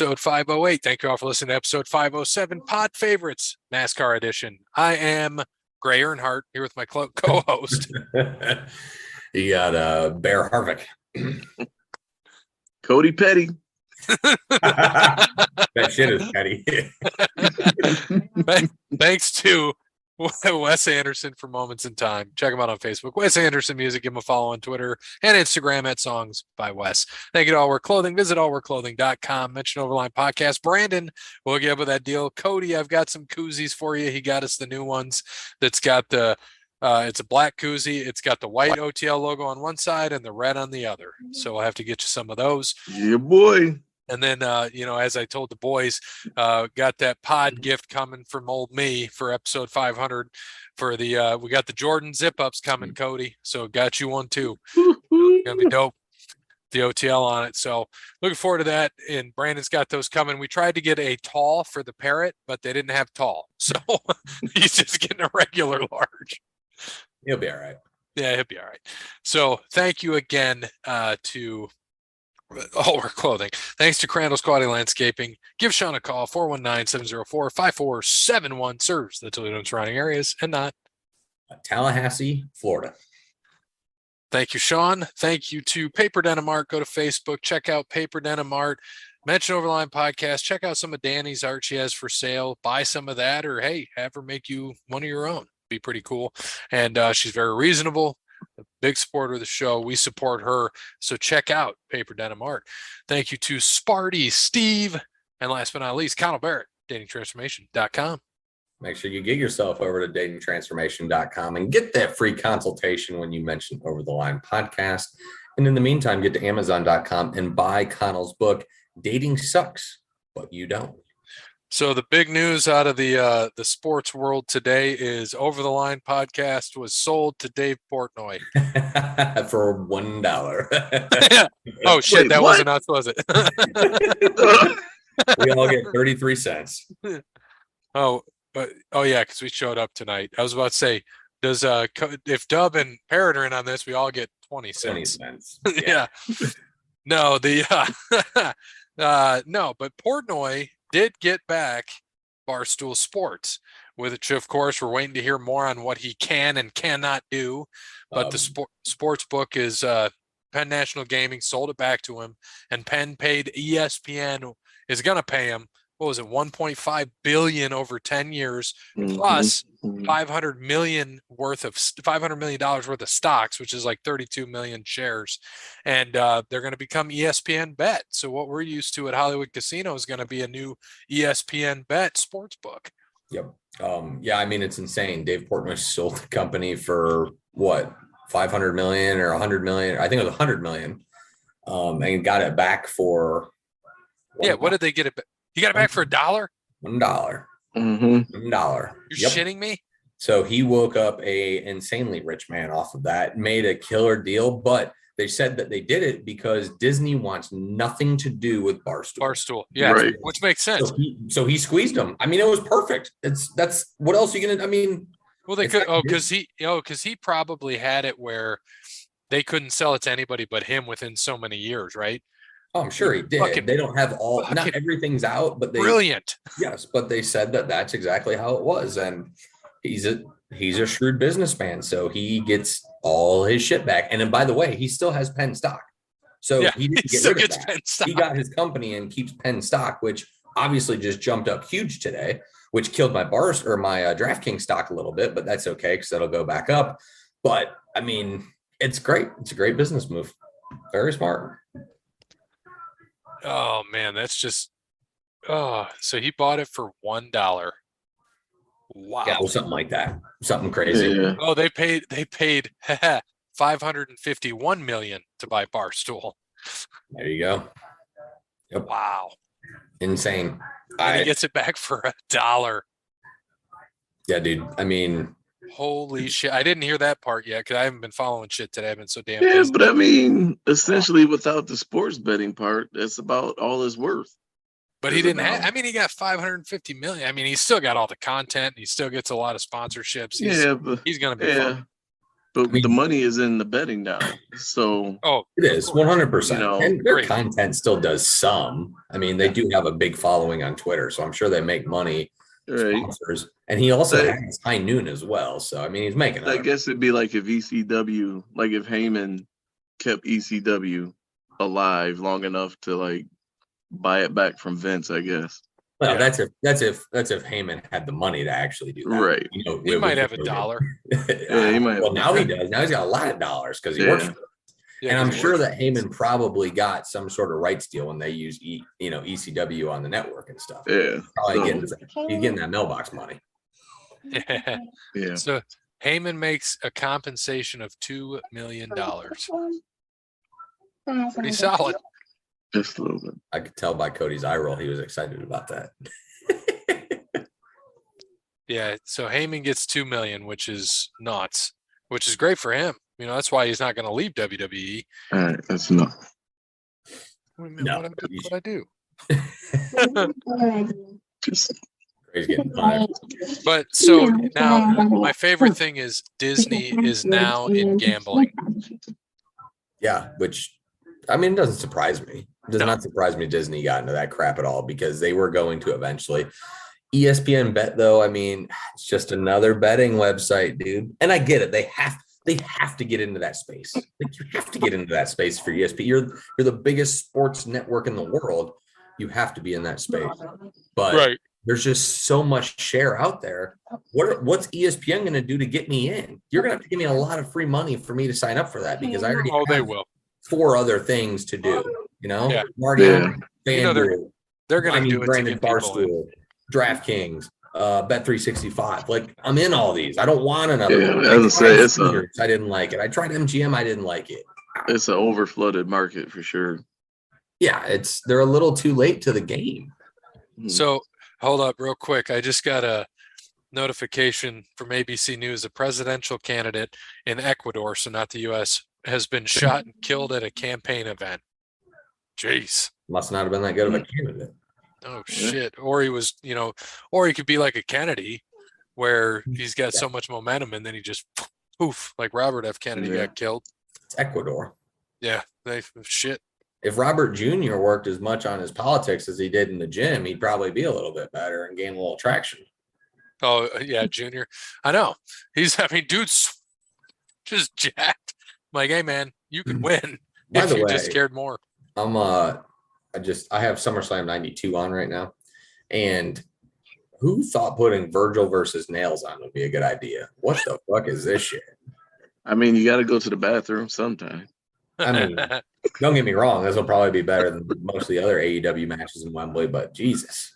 episode 508. Thank you all for listening to episode 507, Pod Favorites, NASCAR edition. I am Gray Earnhardt here with my co-host. You got Bear Harvick. Cody Petty. That shit is petty. Thanks to Wes Anderson for Moments in Time. Check him out on Facebook. Wes Anderson Music. Give him a follow on Twitter and Instagram at Songs by Wes. Thank you to All Wear Clothing. Visit allwearclothing.com. Mention Overline Podcast. Brandon will get up with that deal. Cody, I've got some koozies for you. He got us the new ones. That's got the it's a black koozie. It's got the white OTL logo on one side and the red on the other. So I'll have to get you some of those. Yeah, boy. And then, as I told the boys, got that pod gift coming from old me for episode 500 for the, we got the Jordan zip ups coming, Cody. So got you one too. It's gonna be dope. The OTL on it. So looking forward to that. And Brandon's got those coming. We tried to get a tall for the parrot, but they didn't have tall. So he's just getting a regular large. He'll be all right. Yeah, he'll be all right. So thank you again to All Wear Clothing. Thanks to Crandall's Quality Landscaping. Give Sean a call, 419-704-5471. Serves the Toledo and surrounding areas and not Tallahassee, Florida. Thank you, Sean. Thank you to Paper Denim Art. Go to Facebook. Check out Paper Denim Art. Mention Overline Podcast. Check out some of Danny's art she has for sale. Buy some of that, or hey, have her make you one of your own. Be pretty cool. And she's very reasonable. A big supporter of the show. We support her. So check out Paper Denim Art. Thank you to Sparty, Steve, and last but not least, Connell Barrett, datingtransformation.com. Make sure you get yourself over to datingtransformation.com and get that free consultation when you mention Over the Line Podcast. And in the meantime, get to amazon.com and buy Connell's book, Dating Sucks, But You Don't. So the big news out of the sports world today is Over the Line Podcast was sold to Dave Portnoy for $1. Oh shit, Wait, that what? wasn't us, was it? We all get 33 cents. Oh yeah, because we showed up tonight. I was about to say, does if Dub and Parrot are in on this, we all get 20 cents. 20 cents. Yeah. No, no, but Portnoy did get back Barstool Sports, which of course we're waiting to hear more on what he can and cannot do. But the sports book is Penn National Gaming sold it back to him, and Penn paid ESPN is going to pay him. What was it? $1.5 billion over 10 years, plus $500 million worth of stocks, which is like 32 million shares, and they're going to become ESPN Bet. So what we're used to at Hollywood Casino is going to be a new ESPN Bet sports book. Yep. Yeah, I mean, it's insane. Dave Portnoy sold the company for what, 500 million or 100 million? I think it was 100 million, and got it back for. What did they get it back? You got it back for $1? $1. $1. You're shitting me? So he woke up a insanely rich man off of that, made a killer deal, but they said that they did it because Disney wants nothing to do with Barstool. Yeah, right. Which makes sense. So he squeezed them. I mean, it was perfect. That's what else are you gonna? I mean, well, they could. Because he probably had it where they couldn't sell it to anybody but him within so many years, right? Oh, I'm sure he did. They don't have not everything's out, but brilliant. Yes, but they said that that's exactly how it was, and he's a shrewd businessman, so he gets all his shit back. And then, by the way, he still has Penn stock, so yeah, he didn't get rid of that. Penn stock. He got his company and keeps Penn stock, which obviously just jumped up huge today, which killed my DraftKings stock a little bit, but that's okay because that'll go back up. But I mean, it's great. It's a great business move. Very smart. Oh man, that's just so he bought it for $1. Wow. Yeah, something like that. Something crazy. Yeah. Oh, they paid $551 million to buy Barstool. There you go. Yep. Wow. Insane. And he gets it back for $1. Yeah, dude. I mean, holy shit. I didn't hear that part yet because I haven't been following shit today. I've been so damn Yeah, busy. but I mean, essentially, without the sports betting part, that's about all it's worth. But he didn't have, he got 550 million. I mean, he's still got all the content. He still gets a lot of sponsorships. He's going to be fun. But the money is in the betting now. So it is 100%. You know, and their content still does some. I mean, they do have a big following on Twitter, so I'm sure they make money. Sponsors, and he also has High Noon as well. So I mean, he's making. I guess it'd be like if ECW, like if Heyman kept ECW alive long enough to like buy it back from Vince, I guess. Well, that's if Heyman had the money to actually do that. Right. You know, he might have $1. Yeah, he might. Well, now he does. Now he's got a lot of dollars because he works for it. Yeah, and I'm sure that Heyman probably got some sort of rights deal when they use ECW on the network and stuff. Yeah. Probably he's getting that mailbox money. Yeah. So Heyman makes a compensation of $2 million. Pretty solid. Just a little bit. I could tell by Cody's eye roll he was excited about that. Yeah, so Heyman gets $2 million, which is nuts, which is great for him. You know, that's why he's not going to leave WWE. All right, that's enough. What I do? Just he's getting fired. But so now my favorite thing is Disney is now in gambling. Yeah, which I mean, it doesn't surprise me. It does not surprise me Disney got into that crap at all because they were going to eventually. ESPN Bet, though, I mean, it's just another betting website, dude. And I get it. They have to get into that space. Like, you have to get into that space for ESPN. You're the biggest sports network in the world. You have to be in that space. But there's just so much share out there. What's ESPN going to do to get me in? You're going to have to give me a lot of free money for me to sign up for that because I already they will. 4 other things to do. You know, they're going to do it. Brandon Barstool, DraftKings, Bet365. Like, I'm in all these. I don't want another. Yeah, I didn't like it. I tried MGM. I didn't like it. It's an overflooded market for sure. Yeah, they're a little too late to the game. So hold up real quick. I just got a notification from ABC News. A presidential candidate in Ecuador, so not the U.S., has been shot and killed at a campaign event. Jeez. Must not have been that good of a candidate. Oh, shit. Or he was, or he could be like a Kennedy where he's got so much momentum and then he just poof, like Robert F. Kennedy got killed. It's Ecuador. Yeah, shit. If Robert Jr. worked as much on his politics as he did in the gym, he'd probably be a little bit better and gain a little traction. Oh, yeah, Junior. I know. Dude's just jacked. I'm like, hey, man, you could win if you just cared more. I have SummerSlam 92 on right now. And who thought putting Virgil versus Nails on would be a good idea? What the fuck is this shit? I mean, you got to go to the bathroom sometime. I mean, don't get me wrong. This will probably be better than most of the other AEW matches in Wembley, but Jesus.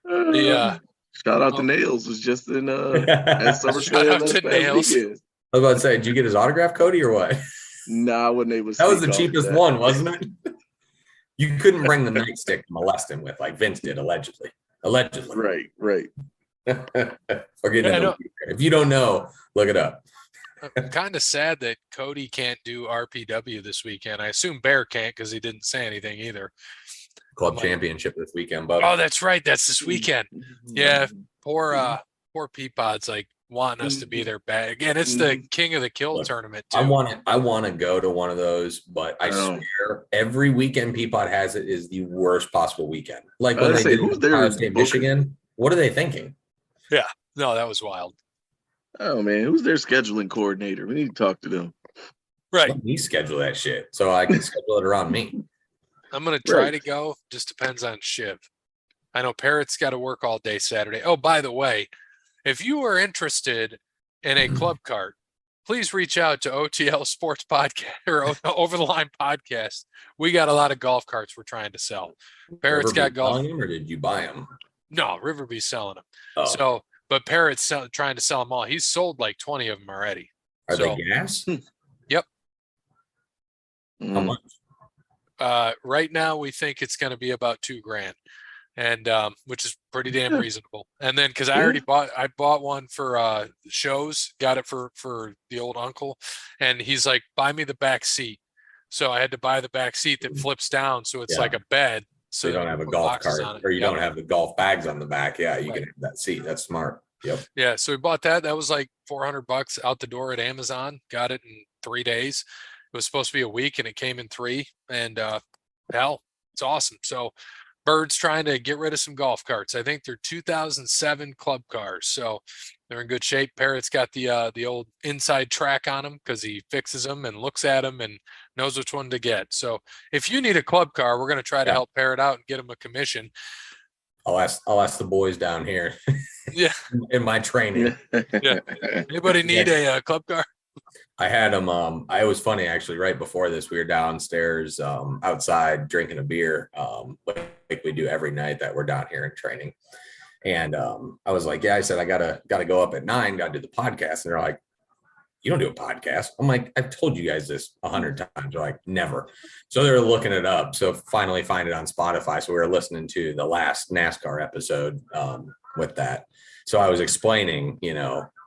Shout out to Nails. Was just in at SummerSlam. Shout out to Nails. I was about to say, did you get his autograph, Cody, or what? Nah, I wasn't able to. That was the cheapest one, wasn't it? You couldn't bring the nightstick to molest him with, like Vince did, allegedly. Right. If you don't know, look it up. I'm kind of sad that Cody can't do RPW this weekend. I assume Bear can't because he didn't say anything either. Club championship this weekend, bud. Oh, that's right. That's this weekend. Yeah, poor Peapod's like wanting us to be there bad. Again, it's the King of the Kill tournament too. I want to go to one of those, but I swear every weekend Peapod has it is the worst possible weekend. Like when they did Ohio State, Michigan, what are they thinking? Yeah, no, that was wild. Oh man, who's their scheduling coordinator? We need to talk to them. Right. Let me schedule that shit so I can schedule it around me. I'm gonna try to go. Just depends on Shiv. I know Parrot's got to work all day Saturday. Oh, by the way, if you are interested in a club cart, please reach out to OTL Sports Podcast or Over the Line Podcast. We got a lot of golf carts we're trying to sell. Parrot's got golf. Them or did you buy them? No, Riverby's selling them. Oh. So, but Parrot's trying to sell them all. He's sold like 20 of them already. Are they gas? Yep. How much? Right now, we think it's going to be about $2,000, and which is pretty damn reasonable. And then because I bought one for shows, got it for the old uncle, and he's like, buy me the back seat. So I had to buy the back seat that flips down, so it's like a bed. So you don't have a golf cart, or you don't have the golf bags on the back. Yeah, you can have that seat. That's smart. Yep. Yeah. So we bought that. That was like $400 out the door at Amazon. Got it in 3 days. It was supposed to be a week and it came in 3. And hell, it's awesome. So Bird's trying to get rid of some golf carts. I think they're 2007 club cars. So they're in good shape. Parrot's got the old inside track on them because he fixes them and looks at them and knows which one to get. So if you need a club car, we're going to try to help Parrot out and get him a commission. I'll ask the boys down here. Yeah. In my training. Yeah. Anybody need a club car? I had them. It was funny actually. Right before this, we were downstairs outside drinking a beer, like we do every night that we're down here in training. And I was like, yeah, I said I gotta go up at 9, gotta do the podcast. And they're like, you don't do a podcast? I'm like, I've told you guys this 100 times. They're like, never. So they're looking it up. So finally find it on Spotify. So we were listening to the last NASCAR episode with that. So I was explaining,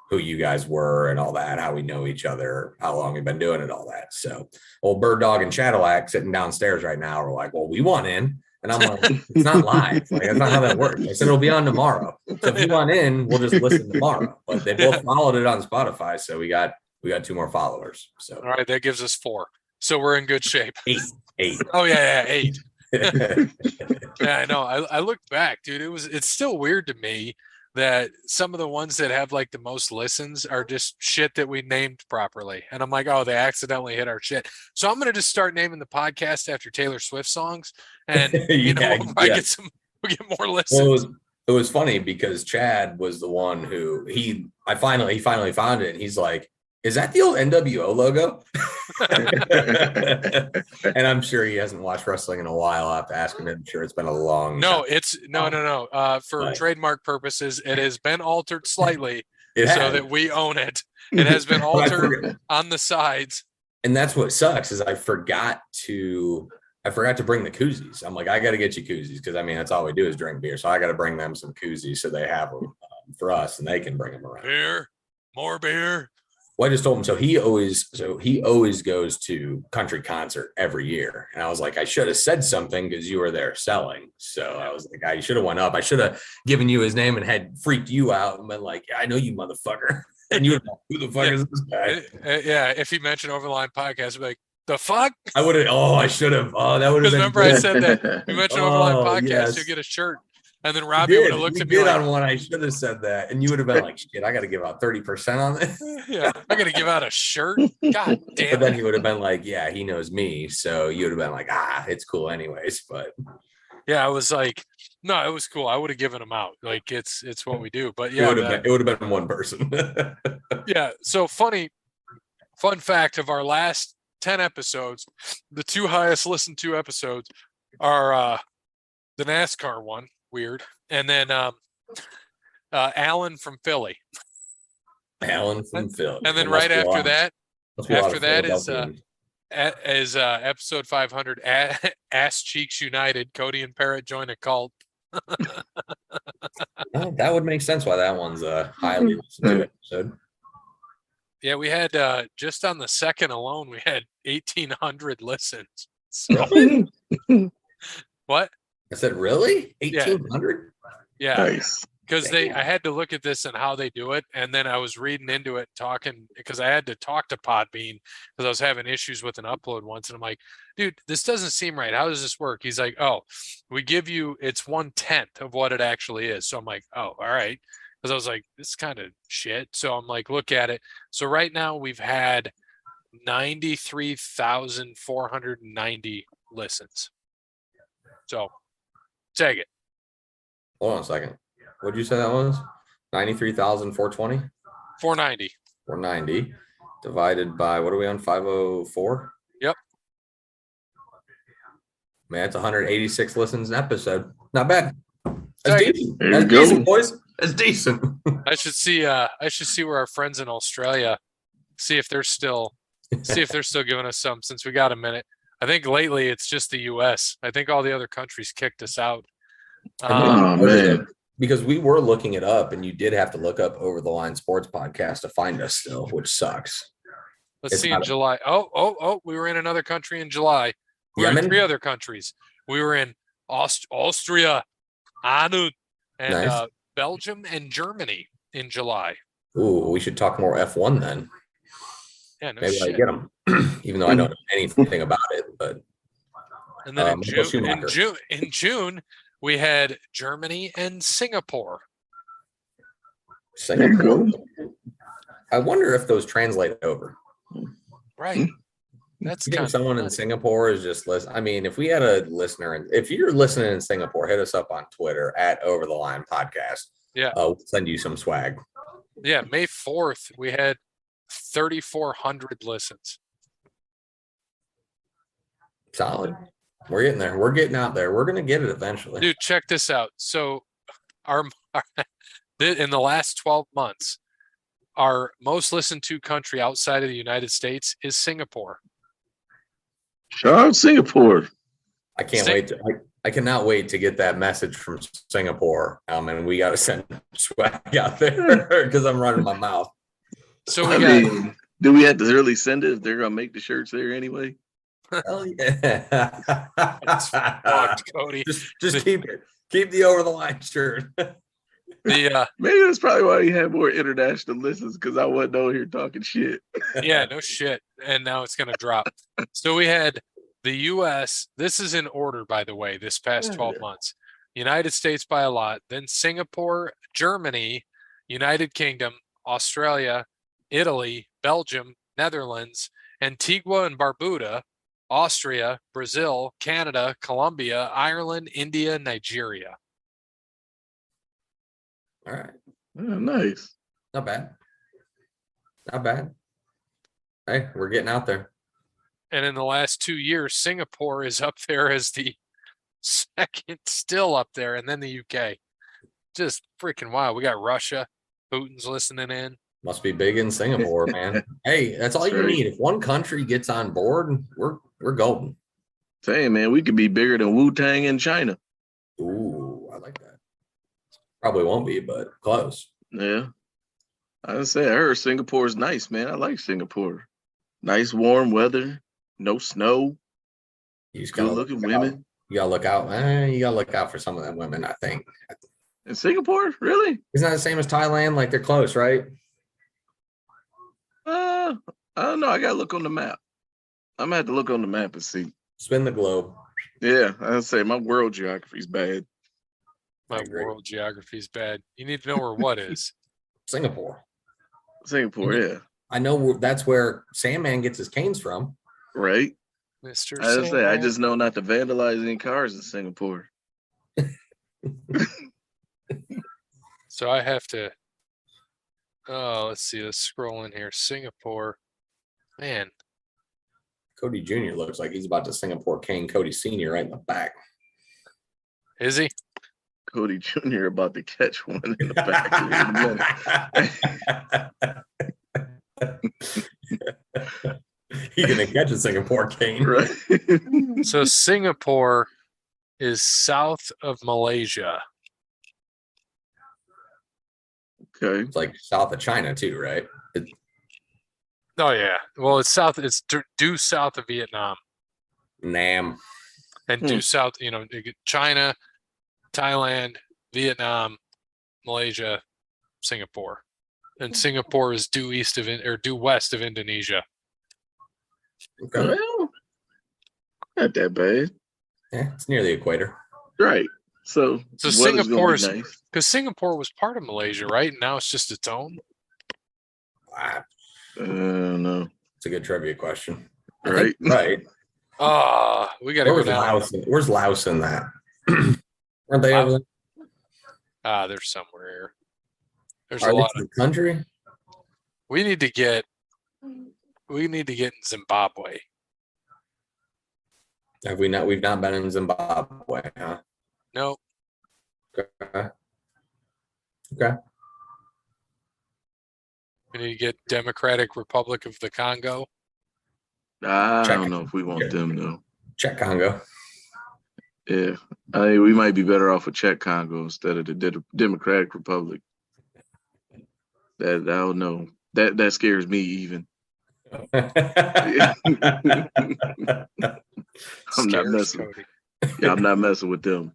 who you guys were and all that, how we know each other, how long we've been doing it, all that. So old Bird Dog and Cadillac sitting downstairs right now are like, well, we want in. And I'm like, it's not live. Like, that's not how that works. I said, it'll be on tomorrow. So if you want in, we'll just listen tomorrow. But they both followed it on Spotify. So we got 2 more followers. So all right, that gives us 4. So we're in good shape. 8. Oh yeah, 8. Yeah, I know. I looked back, dude. It's still weird to me that some of the ones that have like the most listens are just shit that we named properly. And I'm like, oh, they accidentally hit our shit. So I'm going to just start naming the podcast after Taylor Swift songs. And, we'll get more listens. Well, it was funny because Chad was the one who he finally found it. And he's like, is that the old NWO logo? And I'm sure he hasn't watched wrestling in a while. I'll have to ask him. I'm sure it's been a long No, time. it's no. For trademark purposes, it has been altered slightly that we own it. It has been altered on the sides. And that's what sucks is I forgot to bring the koozies. I'm like, I got to get you koozies because that's all we do is drink beer. So I got to bring them some koozies so they have them for us and they can bring them around. Beer, more beer. Well, I just told him. So he always goes to country concert every year. And I was like, I should have said something because you were there selling. So I was like, I should have went up. I should have given you his name and had freaked you out and been like, I know you motherfucker. And you would know, who the fuck is this guy? Yeah. If he mentioned Over the Line podcast, I'd be like, the fuck? I would have. Oh, I should have. Oh, that would have been. Remember, I said that you mentioned Over the Line podcast, you get a shirt. And then Robbie would have looked at me like, on one. I should have said that. And you would have been like, shit, I got to give out 30% on this. Yeah, I got to give out a shirt. God damn. But then he would have been like, yeah, he knows me. So you would have been like, it's cool anyways. But yeah, I was like, no, it was cool. I would have given him out. Like it's what we do. But yeah, it would have been one person. Yeah. So fun fact of our last 10 episodes, the 2 highest listened to episodes are the NASCAR one. Weird. And then Alan from Philly. Alan from Philly. And then right after that is episode 500 Ass Cheeks United. Kode and Parrot join a cult. That would make sense why that one's a highly listened to episode. Yeah, we had just on the second alone, we had 1,800 listens. So, what? I said, really? 1,800? Yeah. Nice. Because I had to look at this and how they do it. And then I was reading into it, talking, because I had to talk to Podbean because I was having issues with an upload once. And I'm like, dude, this doesn't seem right. How does this work? He's like, oh, we give you, it's 1/10 of what it actually is. So I'm like, oh, all right. Because I was like, this is kind of shit. So I'm like, look at it. So right now we've had 93,490 listens. So take it. Hold on a second. What did you say that was? 93,420? 490. 490 divided by, what are we on? 504? Yep. Man, that's 186 listens an episode. Not bad. That's decent. That's decent, boys. That's decent. I should see where our friends in Australia, see if they're still giving us some, since we got a minute. I think lately it's just the US. I think all the other countries kicked us out. Oh man. Because we were looking it up, and you did have to look up Over the Line Sports Podcast to find us still, which sucks. Let's see in July. Oh, we were in another country in July. We were in 3 other countries. We were in Austria, Anu, and nice. Belgium and Germany. in July. Ooh, we should talk more F1 then. Yeah, no Maybe I shit. get them, even though I don't know anything about it. But And then Michael in June, we had Germany and Singapore. Singapore. I wonder if those translate over. Right. That's You think kind someone in Singapore is just listen? I mean, if we had a listener, and if you're listening in Singapore, hit us up on Twitter at Over the Line Podcast. Yeah, we'll send you some swag. Yeah, May 4th, we had 3,400 listens. Solid. We're getting there. We're getting out there. We're gonna get it eventually. Dude, check this out. So, our in the last 12 months, our most listened to country outside of the United States is Singapore. Shout out Singapore. I can't wait. I cannot wait to get that message from Singapore. And we got to send swag out there because I'm running my mouth. So do we have to really send it if they're gonna make the shirts there anyway? Hell yeah. That's fucked, Cody. Just keep it. Keep the over the line shirt. Maybe that's probably why he had more international listens, because I wasn't over here talking shit. Yeah, no shit. And now it's gonna drop. So we had the US, this is in order, by the way, this past 12 months. United States by a lot, then Singapore, Germany, United Kingdom, Australia, Italy, Belgium, Netherlands, Antigua and Barbuda, Austria, Brazil, Canada, Colombia, Ireland, India, Nigeria. All right. Oh, nice. Not bad. Not bad. Hey, we're getting out there. And in the last 2 years, Singapore is up there as the second, still up there, and then the UK. Just freaking wild. We got Russia. Putin's listening in. Must be big in Singapore, man. Hey, that's all you need. If one country gets on board, we're golden. Saying, man, we could be bigger than Wu-Tang in China. Ooh, I like that. Probably won't be, but close. Yeah. I heard Singapore's nice, man. I like Singapore. Nice warm weather, no snow. You just good looking women. You gotta look out. You gotta look out for some of them women, I think. In Singapore? Really? Isn't that the same as Thailand? Like they're close, right? I don't know. I gotta look on the map. I'm gonna have to look on the map and see. Spin the globe. Yeah, I'd say my world geography's bad. My world geography's bad. You need to know where what is. Singapore, yeah. I know that's where Sandman gets his canes from. Right. Mr. I just know not to vandalize any cars in Singapore. So I have to, let's see, let's scroll in here. Singapore, man. Cody Jr. looks like he's about to Singapore cane Cody Sr. right in the back. Is he? Cody Jr. about to catch one in the back. He's gonna catch a Singapore cane. Right. So Singapore is south of Malaysia. Okay. It's like south of China too, right? Oh yeah. Well, it's south. It's due south of Vietnam. Nam. And due south. You know, China, Thailand, Vietnam, Malaysia, Singapore, and Singapore is due west of Indonesia. Okay. Well, not that bad. Yeah, it's near the equator. Right. So Singapore's nice. Because Singapore was part of Malaysia, right? And now it's just its own. No. It's a good trivia question. Right. Right. We got to go down. Laos? Where's Laos in that? Aren't they over there? They're somewhere here. There's a lot of country. We need to get in Zimbabwe. Have we not? We've not been in Zimbabwe, huh? No. Okay. We need to get Democratic Republic of the Congo. I don't know if we want them though. Czech Congo. Yeah, I mean, we might be better off with Czech Congo instead of the Democratic Republic. That I don't know. That scares me even. I'm not messing. Yeah, I'm not messing with them.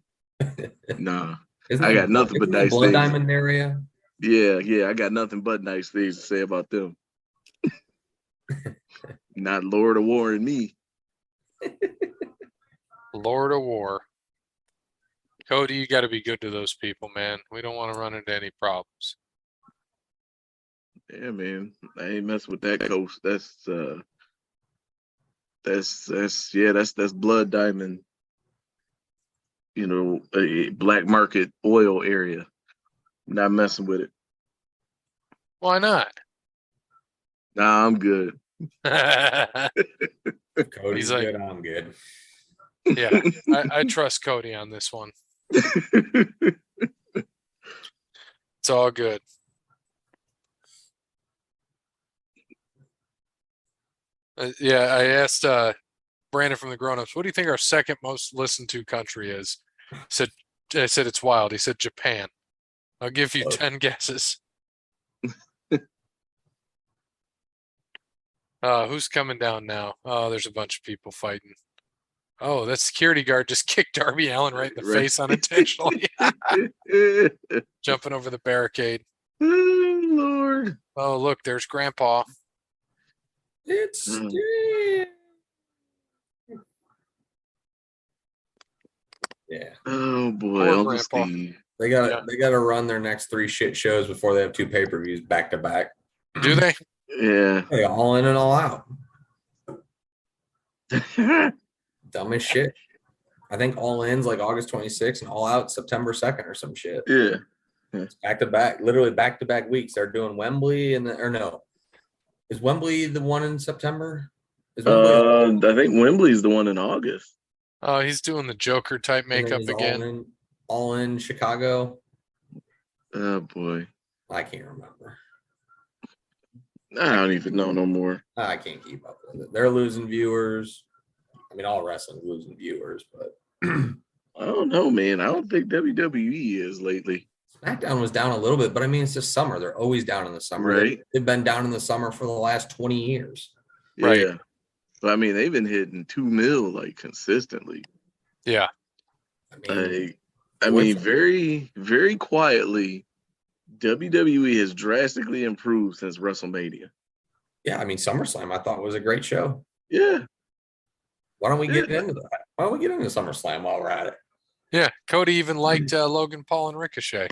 Nah, I got nothing but nice Blood things. Diamond area. Yeah, I got nothing but nice things to say about them. Not Lord of War and me. Lord of War. Cody, you got to be good to those people, man. We don't want to run into any problems. Yeah, man. I ain't messing with that coast. That's blood diamond. A black market oil area. Not messing with it. Why not? Nah, I'm good. Cody's like- good. I'm good. Yeah, I trust Cody on this one. It's all good. Yeah, I asked Brandon from the Grown Ups, what do you think our second most listened to country is? I said it's wild. He said Japan. I'll give you 10 guesses. Who's coming down now? Oh, there's a bunch of people fighting. Oh, that security guard just kicked Darby Allin right in the face unintentionally. Jumping over the barricade. Oh, Lord. Oh, look, there's Grandpa. It's yeah. Oh boy, Poor Uncle Grandpa. Steve. They gotta run their next 3 shit shows before they have 2 pay-per-views back to back. Do they? Yeah. They all in and all out. Dumb as shit. I think all in's like August 26th and all out September 2nd or some shit. Yeah. Back to back, literally back to back weeks. They're doing Wembley or no. Is Wembley the one in September? Is Wembley I think Wembley's the one in August. Oh, he's doing the Joker type makeup again. All in Chicago. Oh boy. I can't remember. I don't even know no more. I can't keep up with it. They're losing viewers. I mean, all wrestling's losing viewers, but I don't know, man. I don't think WWE is lately. SmackDown was down a little bit, but I mean, it's just summer. They're always down in the summer. Right. They've been down in the summer for the last 20 years. Right. Yeah. But I mean, they've been hitting 2 mil like consistently. Yeah. I mean, very, very quietly, WWE has drastically improved since WrestleMania. Yeah, I mean, SummerSlam I thought was a great show. Yeah. Why don't we get into that? Why don't we get into SummerSlam while we're at it? Yeah. Cody even liked Logan Paul and Ricochet.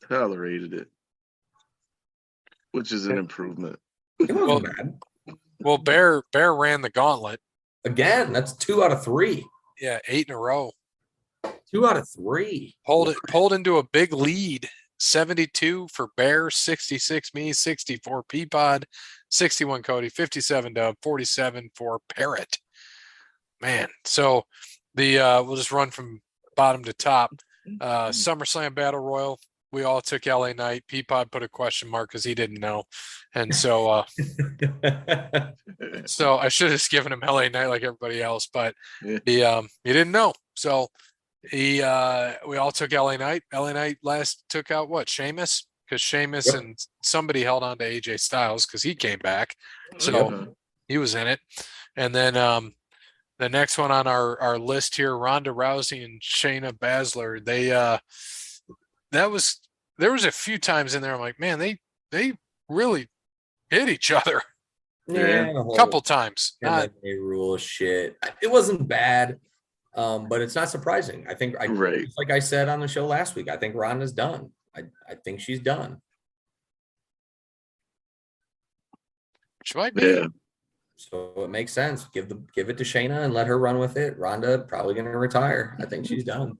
Tolerated it, which is an improvement. It wasn't bad. Well, Bear ran the gauntlet. Again, that's 2 out of 3. Yeah, 8 in a row. 2 out of 3. Pulled into a big lead. 72 for Bear, 66 me, 64 Peapod, 61 Cody, 57 Dub, 47 for Parrot. Man, so we'll just run from bottom to top. SummerSlam Battle Royal. We all took LA Knight. Peapod put a question mark because he didn't know, and so so I should have just given him LA Knight like everybody else, but he didn't know. So we all took LA Knight. LA Knight last took out what? Sheamus, because Sheamus and somebody held on to AJ Styles because he came back, so he was in it. And then the next one on our list here, Ronda Rousey and Shayna Baszler. There was a few times in there I'm like, man, they really hit each other. Yeah, a couple times. Not a rule shit. It wasn't bad, but it's not surprising. I think, like I said on the show last week, I think Ronda's done. I think she's done. She might be. Yeah. So it makes sense. Give it to Shayna and let her run with it. Ronda probably going to retire. I think she's done.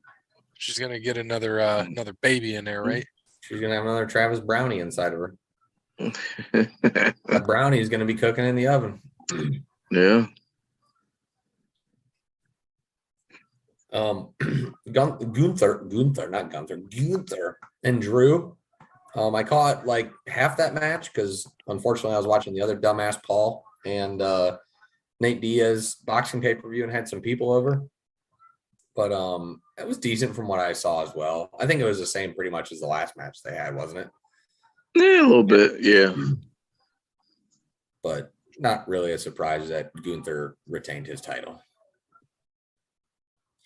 She's going to get another baby in there, right? She's going to have another Travis Brownie inside of her. That brownie is going to be cooking in the oven. Yeah. Gunther and Drew. I caught like half that match because unfortunately I was watching the other dumbass Paul and Nate Diaz boxing pay-per-view and had some people over. But it was decent from what I saw as well. I think it was the same pretty much as the last match they had, wasn't it? Yeah, a little bit, yeah. But not really a surprise that Gunther retained his title.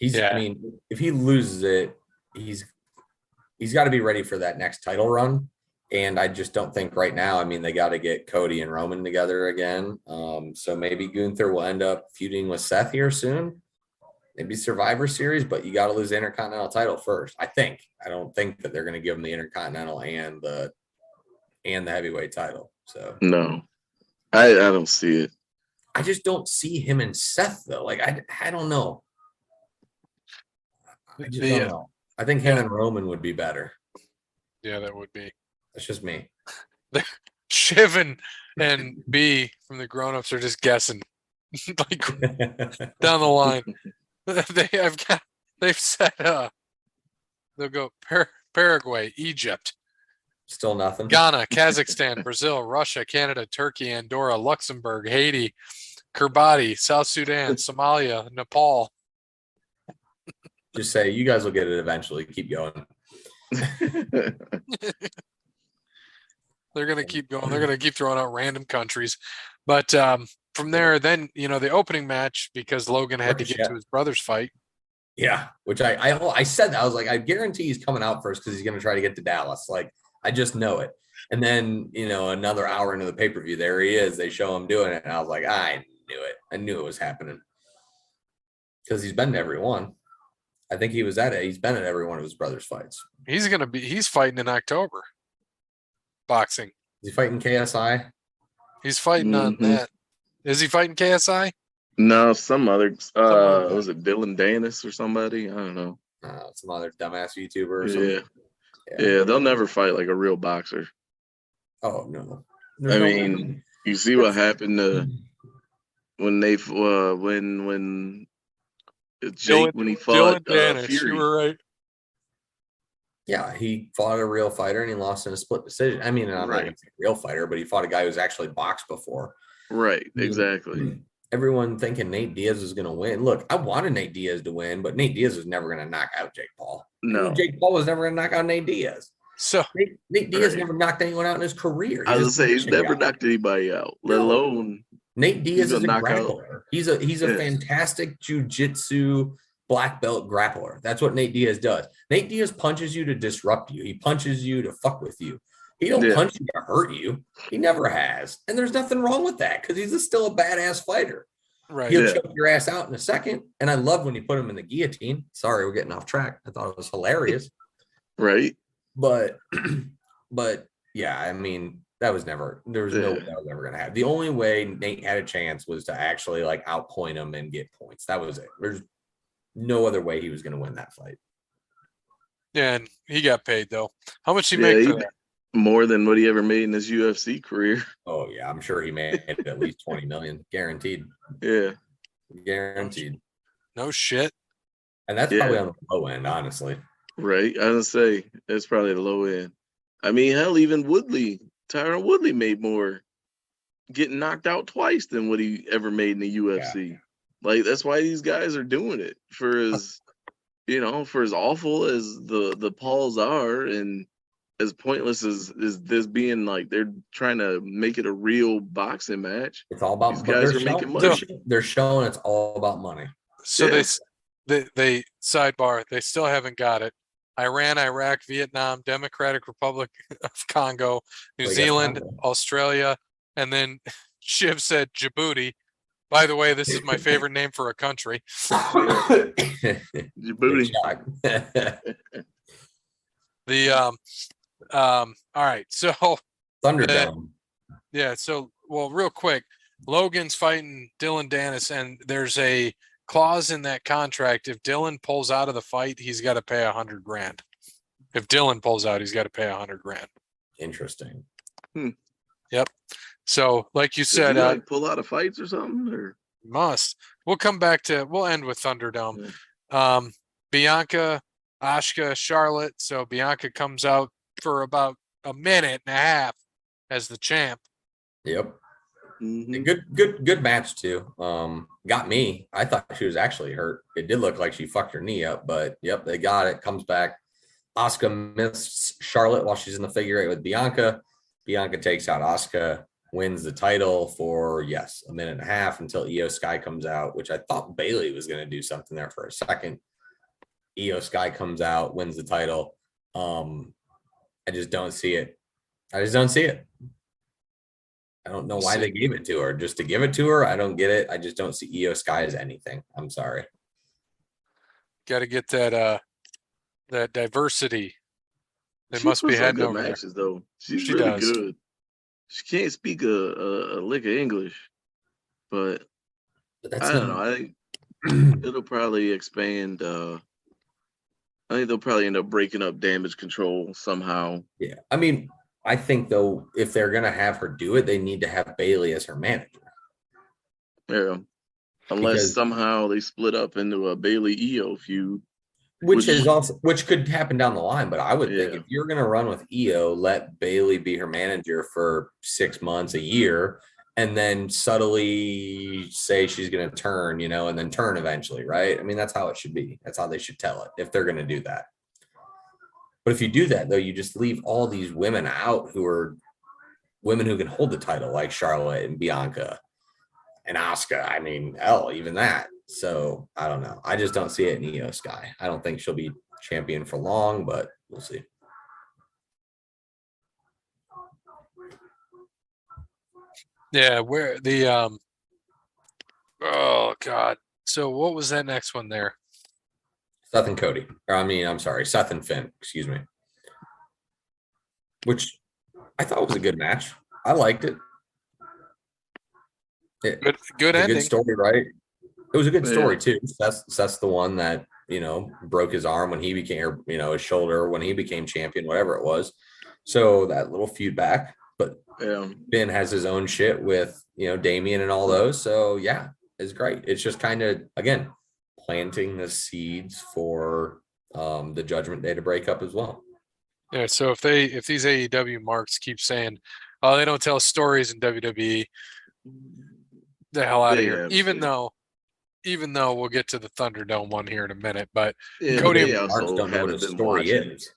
I mean, if he loses it, he's he's got to be ready for that next title run. And I just don't think right now, I mean, they got to get Kode and Roman together again. So maybe Gunther will end up feuding with Seth here soon. Maybe Survivor Series, but you got to lose the Intercontinental title first. I think. I don't think that they're going to give him the Intercontinental and the heavyweight title. So no, I don't see it. I just don't see him and Seth though. Like I don't know. I just don't know. I think him and Roman would be better. Yeah, that would be. That's just me. Shiv and B from the grown-ups are just guessing, like down the line. They've said they'll go Paraguay, Egypt, Still nothing. Ghana, Kazakhstan, Brazil, Russia, Canada, Turkey, Andorra, Luxembourg, Haiti, Kiribati, South Sudan, Somalia, Nepal. Just say you guys will get it eventually. Keep going. They're going to keep going. They're going to keep throwing out random countries. But from there, then, the opening match, because Logan had to get to his brother's fight. Yeah, which I said that. I was like, I guarantee he's coming out first because he's going to try to get to Dallas. Like, I just know it. And then, another hour into the pay-per-view, there he is. They show him doing it. And I was like, I knew it. I knew it was happening. Because he's been to every one. I think he was at it. He's been at every one of his brother's fights. He's fighting in October. Boxing. Is he fighting KSI? He's fighting on that. Is he fighting KSI? No, some other was it Dylan Danis or somebody? I don't know. Some other dumbass YouTuber or something. Yeah, they'll never fight like a real boxer. Oh no. I mean, you see what happened to when they when Jake when he fought Dylan Fury. You were right. Yeah, he fought a real fighter and he lost in a split decision. I mean, I'm not going to say real fighter, but he fought a guy who's actually boxed before. Right, exactly. Everyone thinking Nate Diaz was going to win. Look, I wanted Nate Diaz to win, but Nate Diaz was never going to knock out Jake Paul. No. Jake Paul was never going to knock out Nate Diaz. So Nate Diaz never knocked anyone out in his career. I was going to say, he's never knocked anybody out, let alone Nate Diaz is a grappler. He's a fantastic jiu-jitsu black belt grappler. That's what Nate Diaz does. Nate Diaz punches you to disrupt you. He punches you to fuck with you. He don't punch you to hurt you. He never has. And there's nothing wrong with that because he's still a badass fighter. Right. He'll choke your ass out in a second. And I love when you put him in the guillotine. Sorry, we're getting off track. I thought it was hilarious. Right. But yeah, I mean, there was no way that was ever going to happen. The only way Nate had a chance was to actually like outpoint him and get points. That was it. There's no other way he was going to win that fight. Yeah, and he got paid though. How much did he make for that? More than what he ever made in his UFC career. Oh yeah, I'm sure he made at least 20 million, guaranteed. Yeah, guaranteed. No shit. And that's probably on the low end, honestly. Right. I was gonna say it's probably the low end. I mean, hell, even Tyron Woodley made more getting knocked out twice than what he ever made in the UFC. Yeah. Like that's why these guys are doing it for as for as awful as the Pauls are and as pointless as this being, like they're trying to make it a real boxing match. It's all about these guys are making money. They're showing it's all about money. So they sidebar, they still haven't got it. Iran, Iraq, Vietnam, Democratic Republic of Congo, New Zealand, Australia, and then Shiv said Djibouti. By the way, this is my favorite name for a country. Djibouti. All right, so Thunderdome. Real quick, Logan's fighting Dylan Danis, and there's a clause in that contract. If Dylan pulls out of the fight, he's got to pay $100,000. If Dylan pulls out, he's got to pay $100,000. Interesting. Yep. So, like you said, pull out of fights or something, or must. We'll end with Thunderdome. Yeah. Bianca, Asuka, Charlotte. So Bianca comes out for about a minute and a half as the champ. Yep. Good match too. Got me. I thought she was actually hurt. It did look like she fucked her knee up, but yep, they got it. Comes back. Asuka missed Charlotte while she's in the figure 8 with Bianca. Bianca takes out Asuka, wins the title for a minute and a half until Io Sky comes out, which I thought Bayley was going to do something there for a second. Io Sky comes out, wins the title. I just don't see it. I don't know why they gave it to her. Just to give it to her, I don't get it. I just don't see Io Sky as anything. I'm sorry. Got to get that that diversity. They She must be puts on heading good over there. matches though. She's She really does. good. She can't speak a lick of English, but That's I don't know. I think it'll probably expand. I think they'll probably end up breaking up Damage Control somehow. Yeah. I mean, I think though, if they're gonna have her do it, they need to have Bailey as her manager. Yeah. Unless somehow they split up into a Bailey Io feud. Which could happen down the line, but I would think Yeah. if you're gonna run with Io, let Bailey be her manager for 6 months, a year, and then subtly say she's gonna turn, and then turn eventually, right? I mean, that's how it should be. That's how they should tell it if they're gonna do that. But if you do that, though, you just leave all these women out who are women who can hold the title, like Charlotte and Bianca and Asuka. I mean, hell, even that. So I don't know. I just don't see it in Io Sky. I don't think she'll be champion for long, but we'll see. Yeah, where the oh God. So what was that next one there? Seth and Cody. I'm sorry, Seth and Finn, excuse me. Which I thought was a good match. I liked it. Good ending. Good story, right? It was a good story too. Seth's the one that, broke his arm when he became, his shoulder when he became champion, whatever it was. So that little feud back, but Ben has his own shit with, Damian and all those. So yeah, it's great. It's just kind of, again, planting the seeds for the Judgment Day to break up as well. Yeah. So if these AEW marks keep saying, oh, they don't tell stories in WWE, the hell out of here. Even though we'll get to the Thunderdome one here in a minute, but Cody and Marks don't know what a story is.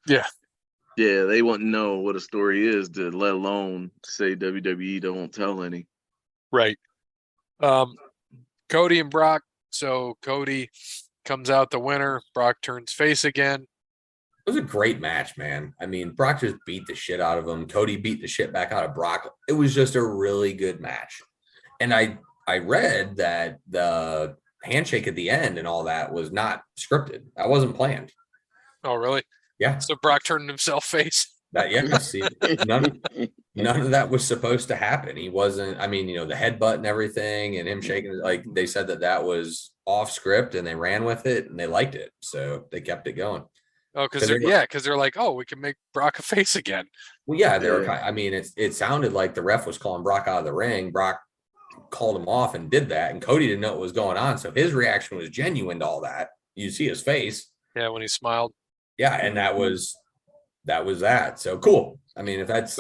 Yeah. Yeah, they wouldn't know what a story is, to let alone say WWE don't tell any. Right. Cody and Brock. So Cody comes out the winner. Brock turns face again. It was a great match, man. I mean, Brock just beat the shit out of him. Cody beat the shit back out of Brock. It was just a really good match. And I read that the handshake at the end and all that was not scripted. That wasn't planned. Oh, really? Yeah. So Brock turned himself face. See, none of that was supposed to happen. He wasn't. I mean, the headbutt and everything, and him shaking. Like they said that was off script, and they ran with it, and they liked it, so they kept it going. Oh, because they're like, oh, we can make Brock a face again. Well, yeah, they were. I mean, it sounded like the ref was calling Brock out of the ring. Brock called him off and did that, and Cody didn't know what was going on, so his reaction was genuine to all that. You see his face. Yeah, when he smiled. Yeah, and that was that. So cool. I mean, but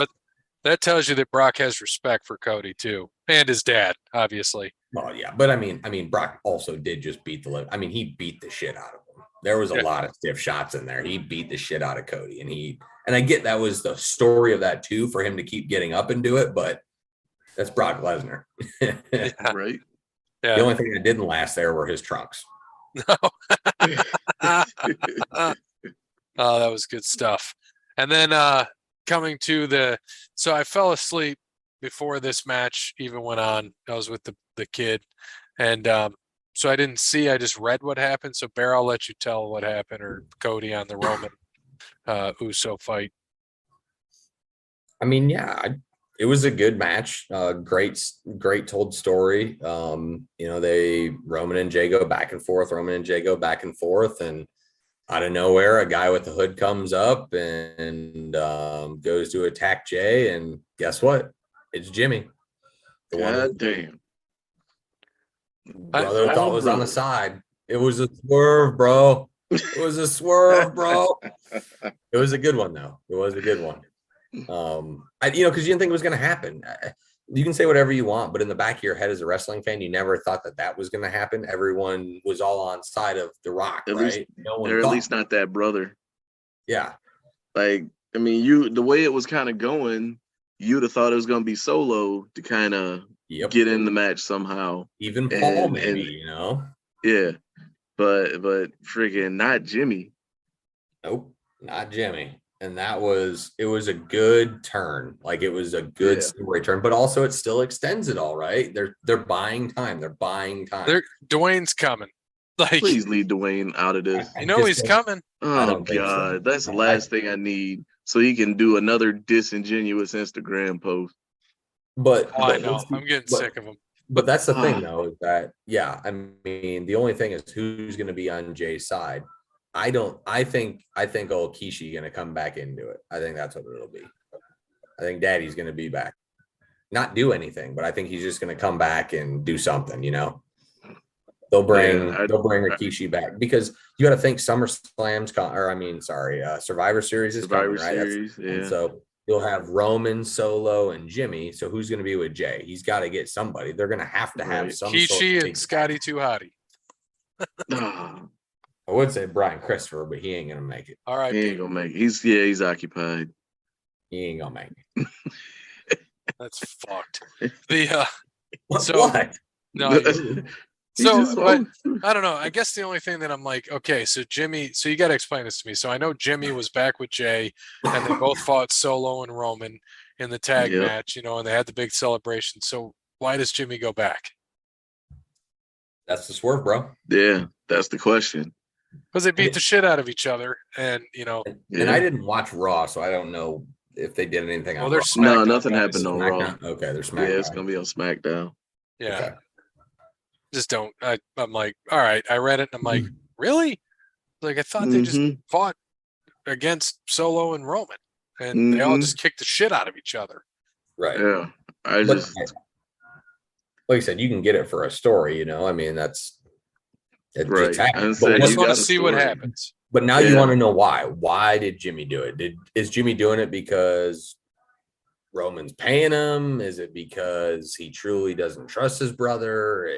that tells you that Brock has respect for Cody too, and his dad, obviously. Well, yeah, but I mean, Brock also did just beat he beat the shit out of him. There was a lot of stiff shots in there. He beat the shit out of Cody, and I get that was the story of that too, for him to keep getting up and do it, but that's Brock Lesnar. Right. Yeah. The only thing that didn't last there were his trunks. No. Oh, that was good stuff. And then coming to so I fell asleep before this match even went on. I was with the kid, and so I didn't see. I just read what happened. So Bear, I'll let you tell what happened, or Cody on the Roman Uso fight. I mean, yeah, it was a good match. Great told story. Roman and Jay go back and forth, and out of nowhere, a guy with a hood comes up and goes to attack Jay, and guess what? It's Jimmy. God damn. Brother thought was on the side. It was a swerve, bro. It was a swerve, bro. It was a good one, though. It was a good one. Because you didn't think it was going to happen. You can say whatever you want, but in the back of your head as a wrestling fan, you never thought that was going to happen. Everyone was all on side of The Rock, at right? At least not that brother. Yeah. Like, I mean, the way it was kind of going, you'd have thought it was going to be Solo to kind of get in the match somehow. Even Paul, maybe, Yeah. But freaking not Jimmy. Nope. not Jimmy. And it was a good turn. Like, it was a good story turn, but also it still extends it all, right? They're buying time. Dwayne's coming. Like, please leave Dwayne out of this. He's coming. Oh God, that's the last thing I need, so he can do another disingenuous Instagram post. But I know I'm getting sick of him. But that's the thing, though, is that I mean, the only thing is who's going to be on Jay's side. I think old Kishi going to come back into it. I think that's what it'll be. I think Daddy's going to be back, not do anything, but I think he's just going to come back and do something. They'll bring Rikishi back, because you got to think SummerSlam's Survivor Series is coming, right? And so you'll have Roman, Solo, and Jimmy. So who's going to be with Jay? He's got to get somebody. They're going to have some Kishi and Scotty Too Hottie. I would say Brian Christopher, but he ain't gonna make it. All right, he ain't gonna make it. He's occupied. He ain't gonna make it. That's fucked. What? No. But I don't know. I guess the only thing that I'm like, okay, so Jimmy, so you got to explain this to me. So I know Jimmy was back with Jay, and they both fought Solo and Roman in the tag match, and they had the big celebration. So why does Jimmy go back? That's the swerve, bro. Yeah, that's the question. Because they beat the shit out of each other, and And I didn't watch Raw, so I don't know if they did anything. Well, on there's Raw. No, nothing happened on Raw. Okay, there's SmackDown. Yeah, it's gonna be on SmackDown. Yeah. Okay. Just don't. I'm like, all right. I read it, and I'm like, really? Like, I thought they just fought against Solo and Roman, and they all just kicked the shit out of each other. Right. Yeah. Like you said, you can get it for a story. I mean, that's right. I just want to see what happens. But now you want to know why. Why did Jimmy do it? Is Jimmy doing it because Roman's paying him? Is it because he truly doesn't trust his brother?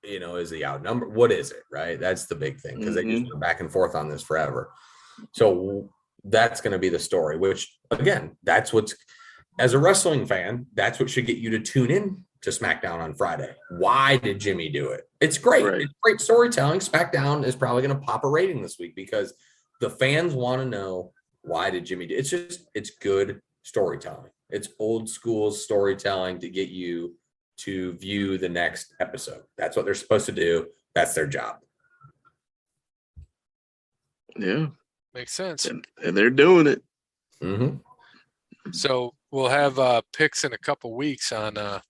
Is he outnumbered? What is it, right? That's the big thing, because they just went back and forth on this forever. So that's going to be the story, which, again, as a wrestling fan, that's what should get you to tune in to SmackDown on Friday. Why did Jimmy do it? It's great. Right. It's great storytelling. SmackDown is probably going to pop a rating this week because the fans want to know, why did Jimmy do it? It's good storytelling. It's old school storytelling to get you to view the next episode. That's what they're supposed to do. That's their job. Yeah. Makes sense. And they're doing it. Mm-hmm. So we'll have picks in a couple weeks on the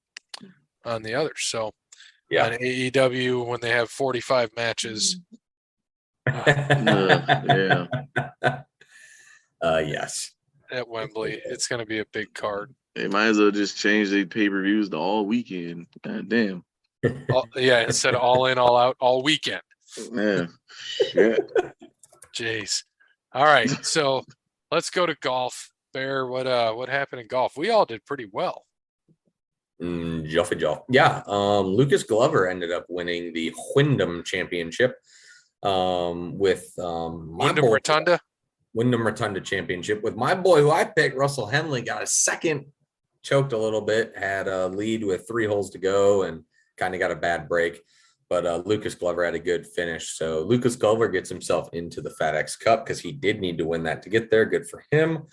others. So on AEW, when they have 45 matches. Yes. At Wembley, it's going to be a big card. They might as well just change the pay-per-views to all weekend. God damn. Instead of all in, all out, all weekend. Yeah. Shit. Jeez. All right, so let's go to golf. Bear, what happened in golf? We all did pretty well. Yeah. Lucas Glover ended up winning the Wyndham Championship with Wyndham Rotunda Championship with my boy who I picked, Russell Henley, got a second, choked a little bit, had a lead with 3 holes to go and kind of got a bad break. But Lucas Glover had a good finish. So Lucas Glover gets himself into the FedEx Cup because he did need to win that to get there. Good for him.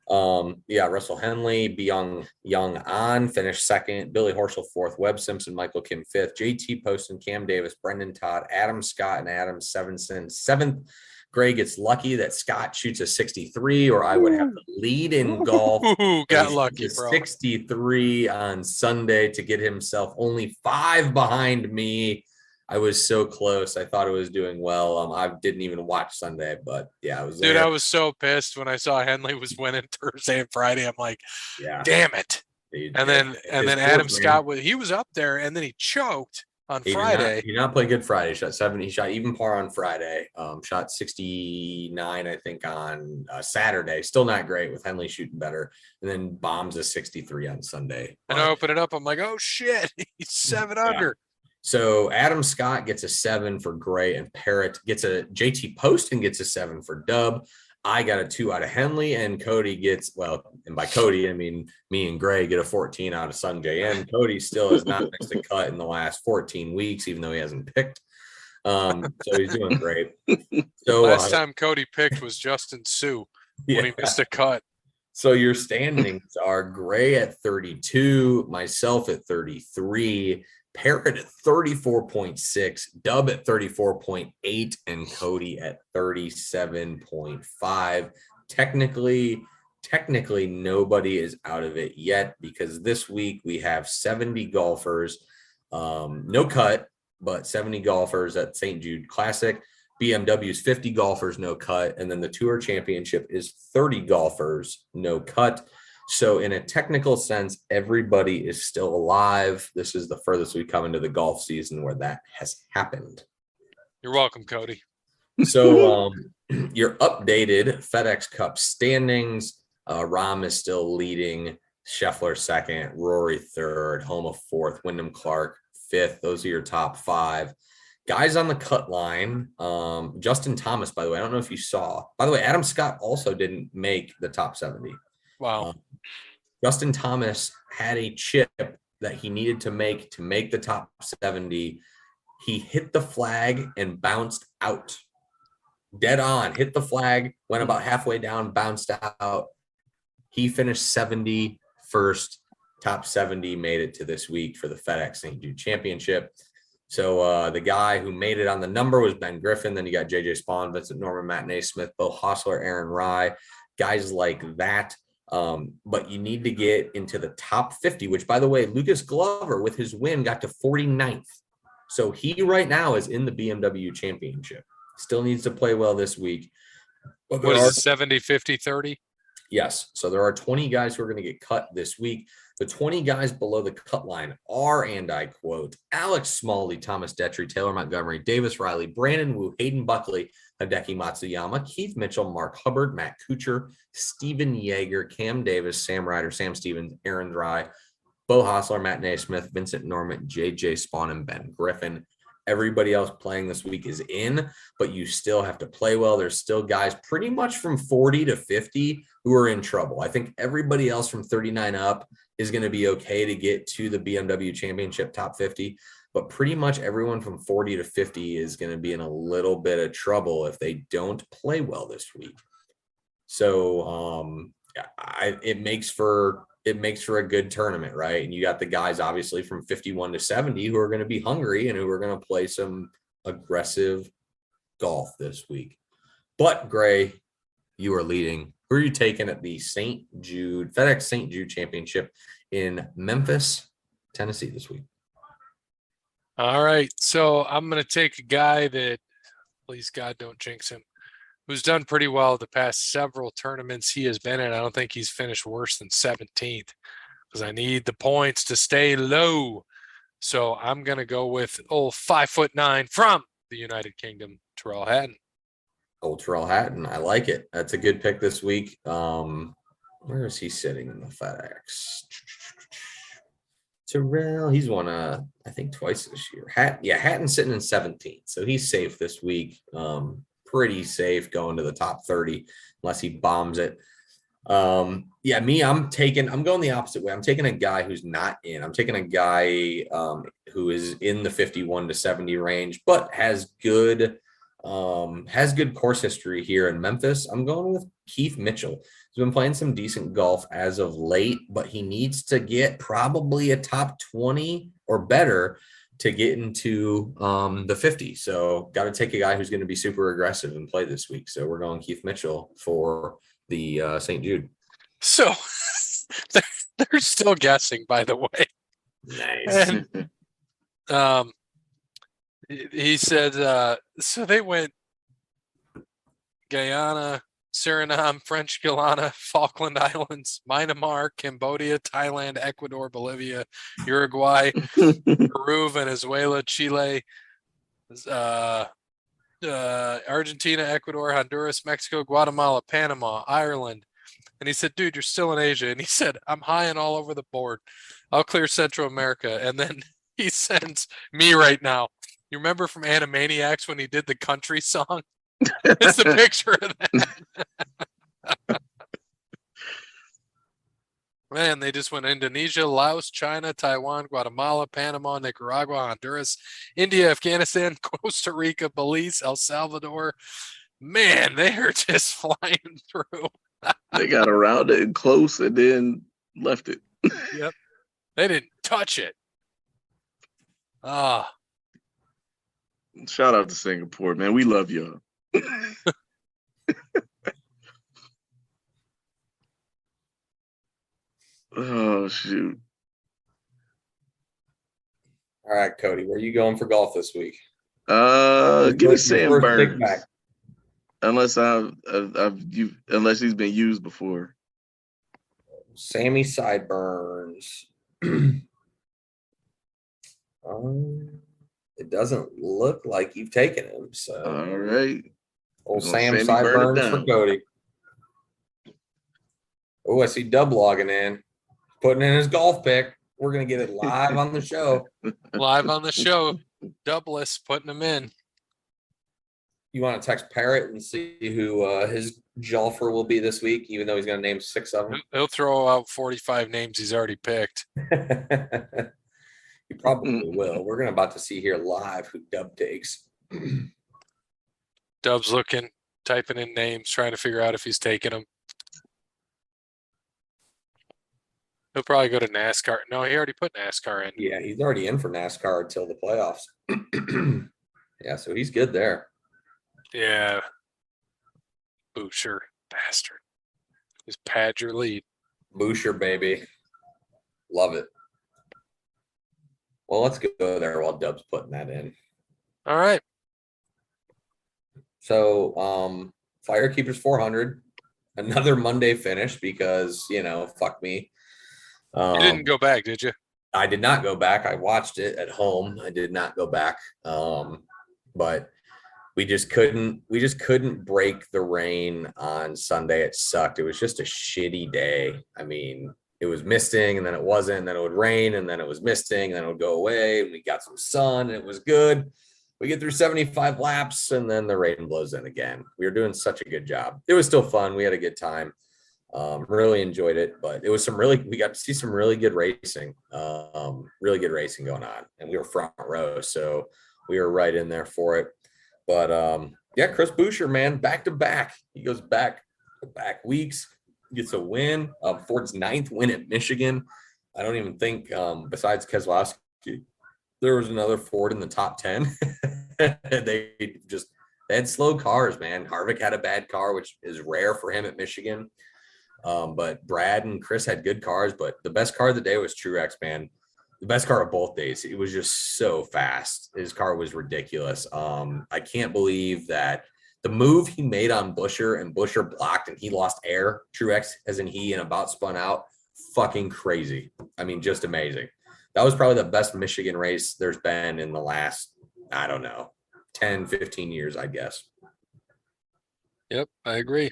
Russell Henley, Byung Young An finished second, Billy Horschel fourth, Webb Simpson, Michael Kim fifth, JT Poston, Cam Davis, Brendan Todd, Adam Scott, and Adam Sevenson seventh. Gray gets lucky that Scott shoots a 63, or I would have the lead in golf. Got lucky, bro. 63 on Sunday to get himself only 5 behind me. I was so close. I thought I was doing well. I didn't even watch Sunday, but yeah, I was there. Dude, I was so pissed when I saw Henley was winning Thursday and Friday. I'm like, damn it. And then Adam Scott, he was up there, and then he choked on Friday. He did not play good Friday. He shot even par on Friday. Shot 69, I think, on Saturday. Still not great with Henley shooting better. And then bombs a 63 on Sunday. And I open it up. I'm like, oh shit, he's 7 under. So Adam Scott gets a 7 for Gray, and Parrott gets a JT Poston gets a 7 for Dub. I got a 2 out of Henley, and Kode gets, and by Kode, I mean me and Gray get a 14 out of Sungjae. And Kode still has not missed a cut in the last 14 weeks, even though he hasn't picked. So he's doing great. So last time Kode picked was Justin Sue when he missed a cut. So your standings are Gray at 32, myself at 33, Parrot at 34.6, Dub at 34.8, and Kode at 37.5. Technically, nobody is out of it yet because this week we have 70 golfers, no cut, but 70 golfers at St. Jude Classic. BMW's 50 golfers, no cut. And then the Tour Championship is 30 golfers, no cut. So in a technical sense, everybody is still alive. This is the furthest we come into the golf season where that has happened. You're welcome, Kode. So your updated FedEx Cup standings, Rahm is still leading, Scheffler second, Rory third, Homa fourth, Wyndham Clark fifth. Those are your top five. Guys on the cut line, Justin Thomas, by the way, I don't know if you saw. By the way, Adam Scott also didn't make the top 70. Wow. Justin Thomas had a chip that he needed to make the top 70. He hit the flag and bounced out. Dead on, hit the flag, went about halfway down, bounced out. He finished 71st, top 70, made it to this week for the FedEx St. Jude Championship. So the guy who made it on the number was Ben Griffin. Then you got JJ Spawn, Vincent Norman, Matt Naismith, Bill Hostler, Aaron Rye, guys like that. But you need to get into the top 50, which, by the way, Lucas Glover with his win got to 49th. So he right now is in the BMW Championship. Still needs to play well this week. But what is it, 70, 50, 30? Yes. So there are 20 guys who are going to get cut this week. The 20 guys below the cut line are, and I quote, Alex Smalley, Thomas Detry, Taylor Montgomery, Davis Riley, Brandon Wu, Hayden Buckley, Hideki Matsuyama, Keith Mitchell, Mark Hubbard, Matt Kuchar, Steven Yeager, Cam Davis, Sam Ryder, Sam Stevens, Aaron Dry, Bo Hostler, Matt Naismith, Vincent Norman, JJ Spawn, and Ben Griffin. Everybody else playing this week is in, but you still have to play well. There's still guys pretty much from 40 to 50 who are in trouble. I think everybody else from 39 up is going to be okay to get to the BMW Championship top 50, but pretty much everyone from 40 to 50 is going to be in a little bit of trouble if they don't play well this week. So it makes for a good tournament, right? And you got the guys obviously from 51 to 70 who are going to be hungry and who are going to play some aggressive golf this week. But Gray, you are leading. Who are you taking at the FedEx St. Jude Championship in Memphis, Tennessee this week? All right. So I'm going to take a guy that, please God, don't jinx him, who's done pretty well the past several tournaments he has been in. I don't think he's finished worse than 17th because I need the points to stay low. So I'm going to go with 5'9" from the United Kingdom, Terrell Hatton. Old Terrell Hatton. I like it. That's a good pick this week. Where is he sitting in the FedEx? Terrell, he's won I think twice this year. Hatton's sitting in 17th. So he's safe this week. Pretty safe going to the top 30 unless he bombs it. I'm going the opposite way. I'm taking a guy who's not in. I'm taking a guy who is in the 51 to 70 range, but has good course history here in Memphis. I'm going with Keith Mitchell. He's been playing some decent golf as of late, but he needs to get probably a top 20 or better to get into the 50. So got to take a guy who's going to be super aggressive and play this week. So we're going Keith Mitchell for the St. Jude. So they're still guessing, by the way. Nice. And, he said, so they went Guyana, Suriname, French Guiana, Falkland Islands, Myanmar, Cambodia, Thailand, Ecuador, Bolivia, Uruguay, Peru, Venezuela, Chile, Argentina, Ecuador, Honduras, Mexico, Guatemala, Panama, Ireland. And he said, dude, you're still in Asia. And he said, I'm high and all over the board. I'll clear Central America. And then he sends me right now. You remember from Animaniacs when he did the country song? It's the picture of that. Man, they just went Indonesia, Laos, China, Taiwan, Guatemala, Panama, Nicaragua, Honduras, India, Afghanistan, Costa Rica, Belize, El Salvador. Man, they are just flying through. They got around it close and then left it. Yep. They didn't touch it. Ah. Shout out to Singapore, man. We love y'all. Oh, shoot. All right, Cody, where are you going for golf this week? Give me Sam First Burns. pick back. Unless unless he's been used before. Sammy Sideburns. It doesn't look like you've taken him. So All right. old Gonna Sam Sammy burn it Sideburns for down. Cody. Oh, I see Dub logging in, putting in his golf pick. We're gonna get it live on the show. Live on the show. Doubless putting them in. You want to text Parrot and see who his golfer will be this week, even though he's going to name 6 of them? He'll throw out 45 names he's already picked. He probably will. We're about to see here live who Dub takes. Dub's looking, typing in names, trying to figure out if he's taking them. He'll probably go to NASCAR. No, he already put NASCAR in. Yeah, he's already in for NASCAR until the playoffs. Yeah, so he's good there. Yeah. Boucher, bastard. Just pad your lead. Boucher, baby. Love it. Well, let's go there while Dub's putting that in. All right. So, Firekeepers 400. Another Monday finish because, fuck me. You didn't go back, did you? I did not go back. I watched it at home. I did not go back. But we just couldn't break the rain on Sunday. It sucked. It was just a shitty day. I mean, it was misting and then it wasn't, and then it would rain and then it was misting and then it would go away. And we got some sun and it was good. We get through 75 laps and then the rain blows in again. We were doing such a good job. It was still fun. We had a good time. Really enjoyed it, but it was we got to see some really good racing going on, and we were front row. So we were right in there for it. But yeah, Chris Boucher, man, back to back. He goes back to back weeks, gets a win. Ford's 9th win at Michigan. I don't even think besides Keselowski, there was another Ford in the top 10. They had slow cars, man. Harvick had a bad car, which is rare for him at Michigan. But Brad and Chris had good cars, but the best car of the day was Truex, man. The best car of both days. It was just so fast. His car was ridiculous. I can't believe that the move he made on Buescher and Buescher blocked and he lost air. Truex, as in he, and about spun out. Fucking crazy. I mean, just amazing. That was probably the best Michigan race there's been in the last, I don't know, 10, 15 years, I guess. Yep, I agree.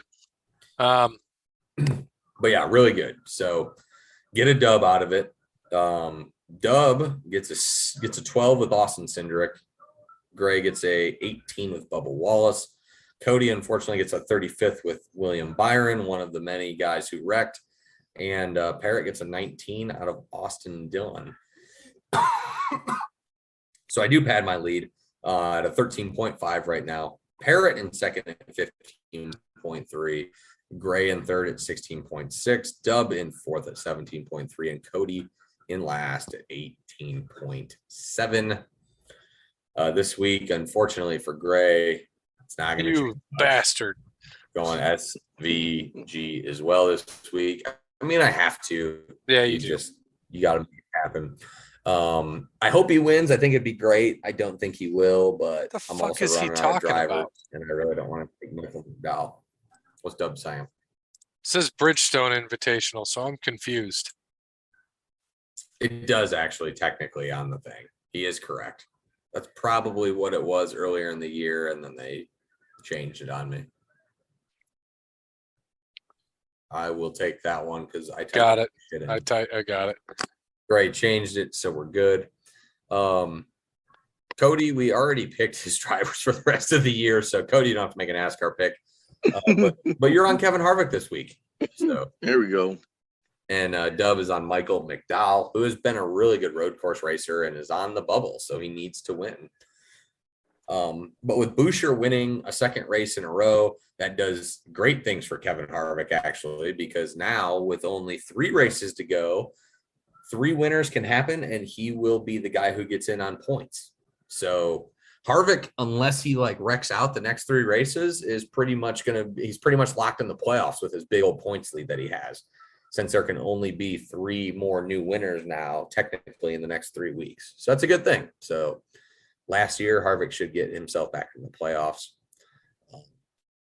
But yeah, really good. So get a dub out of it. Dub gets a 12 with Austin Cindric. Gray gets a 18 with Bubba Wallace. Cody unfortunately gets a 35th with William Byron, one of the many guys who wrecked. And Parrott gets a 19 out of Austin Dillon. So I do pad my lead at a 13.5 right now. Parrott in second at 15.3. Gray in third at 16.6, Dub in fourth at 17.3, and Cody in last at 18.7. This week, unfortunately for Gray, it's not going to. You bastard. Going SVG as well this week. I mean, I have to. Yeah, you do. You got to make it happen. I hope he wins. I think it'd be great. I don't think he will, but The I'm fuck also is he running out of talking drivers, about? and I really don't want to take Michael McDowell. What's Dub saying? It says Bridgestone Invitational, so I'm confused. It does actually technically on the thing. He is correct. That's probably what it was earlier in the year, and then they changed it on me. I will take that one because I Got it. in. I got it. Great, changed it, so we're good. Cody, we already picked his drivers for the rest of the year, so Cody, you don't have to make an NASCAR pick. But you're on Kevin Harvick this week. So there we go. And Dub is on Michael McDowell, who has been a really good road course racer and is on the bubble, so he needs to win. But with Boucher winning a second race in a row, that does great things for Kevin Harvick, actually, because now with only 3 races to go, 3 winners can happen, and he will be the guy who gets in on points. So Harvick, unless he like wrecks out the next 3 races, is pretty much he's pretty much locked in the playoffs with his big old points lead that he has, since there can only be 3 more new winners now, technically in the next 3 weeks. So that's a good thing. So last year, Harvick should get himself back in the playoffs.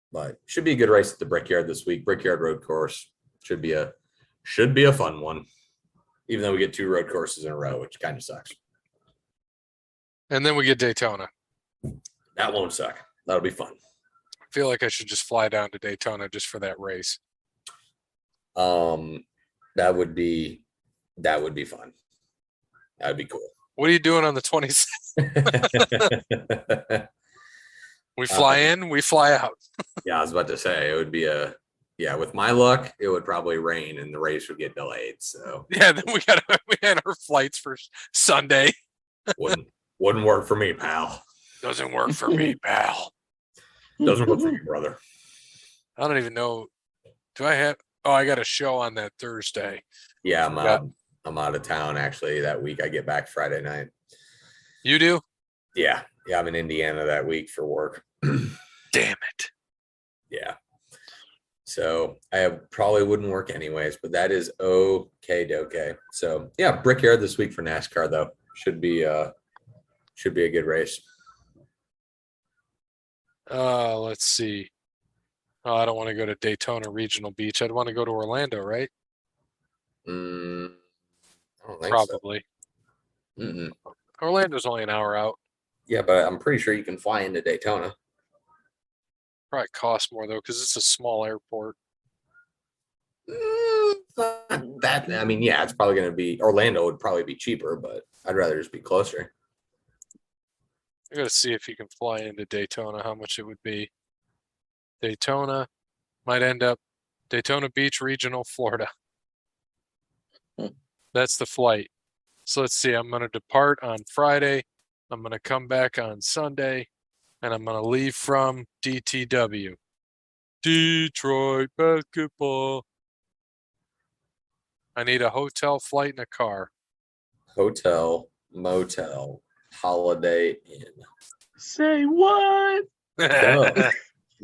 But should be a good race at the Brickyard this week. Brickyard road course should be a fun one, even though we get 2 road courses in a row, which kind of sucks. And then we get Daytona. That won't suck. That'll be fun. I feel like I should just fly down to Daytona just for that race. That would be fun. That'd be cool. What are you doing on the 26th? We fly in, we fly out. Yeah, I was about to say it would be with my luck, it would probably rain and the race would get delayed. So yeah, then we had our flights for Sunday. wouldn't work for me, pal. Doesn't work for me, pal. Doesn't work for you, brother. I don't even know. Do I have? Oh, I got a show on that Thursday. Yeah, I'm out of town actually that week. I get back Friday night. You do? Yeah, I'm in Indiana that week for work. Damn it. Yeah. So I probably wouldn't work anyways, but that is okay. So yeah, Brickyard this week for NASCAR though. Should be a good race. Let's see. Oh, I don't want to go to Daytona Regional Beach. I'd want to go to Orlando, right? I don't think Probably. So. Mm-mm. Orlando's only an hour out. Yeah, but I'm pretty sure you can fly into Daytona. Probably costs more though, because it's a small airport. I mean, yeah, it's probably going to be Orlando would probably be cheaper, but I'd rather just be closer. I got to see if you can fly into Daytona, how much it would be. Daytona might end up Daytona Beach Regional, Florida. That's the flight. So let's see. I'm going to depart on Friday. I'm going to come back on Sunday, and I'm going to leave from DTW. Detroit basketball. I need a hotel, flight, and a car. Hotel, motel, Holiday Inn. Say what?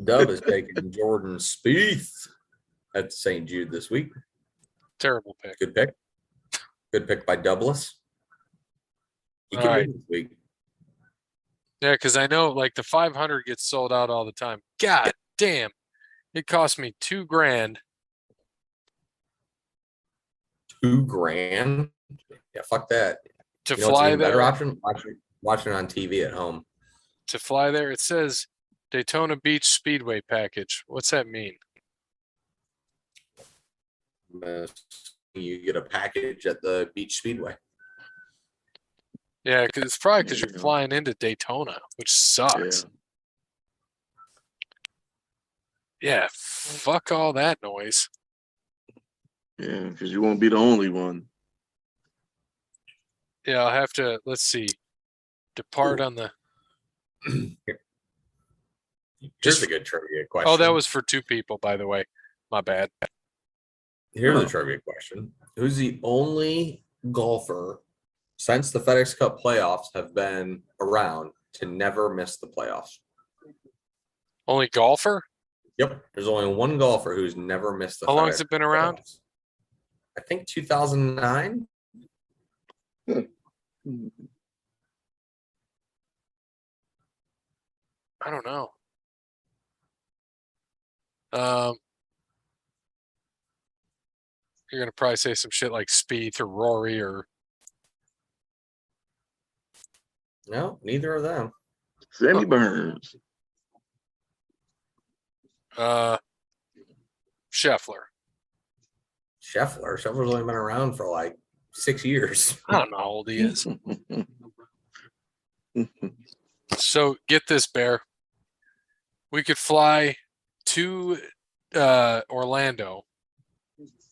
Dub is taking Jordan Spieth at St. Jude this week. Terrible pick. Good pick. Good pick by Douglas. He can win this week. Yeah, because I know like the 500 gets sold out all the time. God damn. It cost me $2,000. $2,000? Yeah, fuck that. To fly there. Better option? Watching it on TV at home. To fly there, it says Daytona Beach Speedway package. What's that mean? You get a package at the Beach Speedway. Yeah, because it's probably because you're flying into Daytona, which sucks. Yeah, fuck all that noise. Yeah, because you won't be the only one. Yeah, I'll have to, let's see, depart on the. Here's a good trivia question. Oh, that was for 2 people, by the way. My bad. Here's a trivia question. Who's the only golfer since the FedEx Cup playoffs have been around to never miss the playoffs? Only golfer? Yep. There's only one golfer who's never missed the How long has it been around? Playoffs. I think 2009. I don't know. You're gonna probably say some shit like Spieth or Rory or No, neither of them. Sammy Burns. Scheffler. Scheffler's only been around for like 6 years. I don't know how old he is. So get this, Bear. We could fly to Orlando,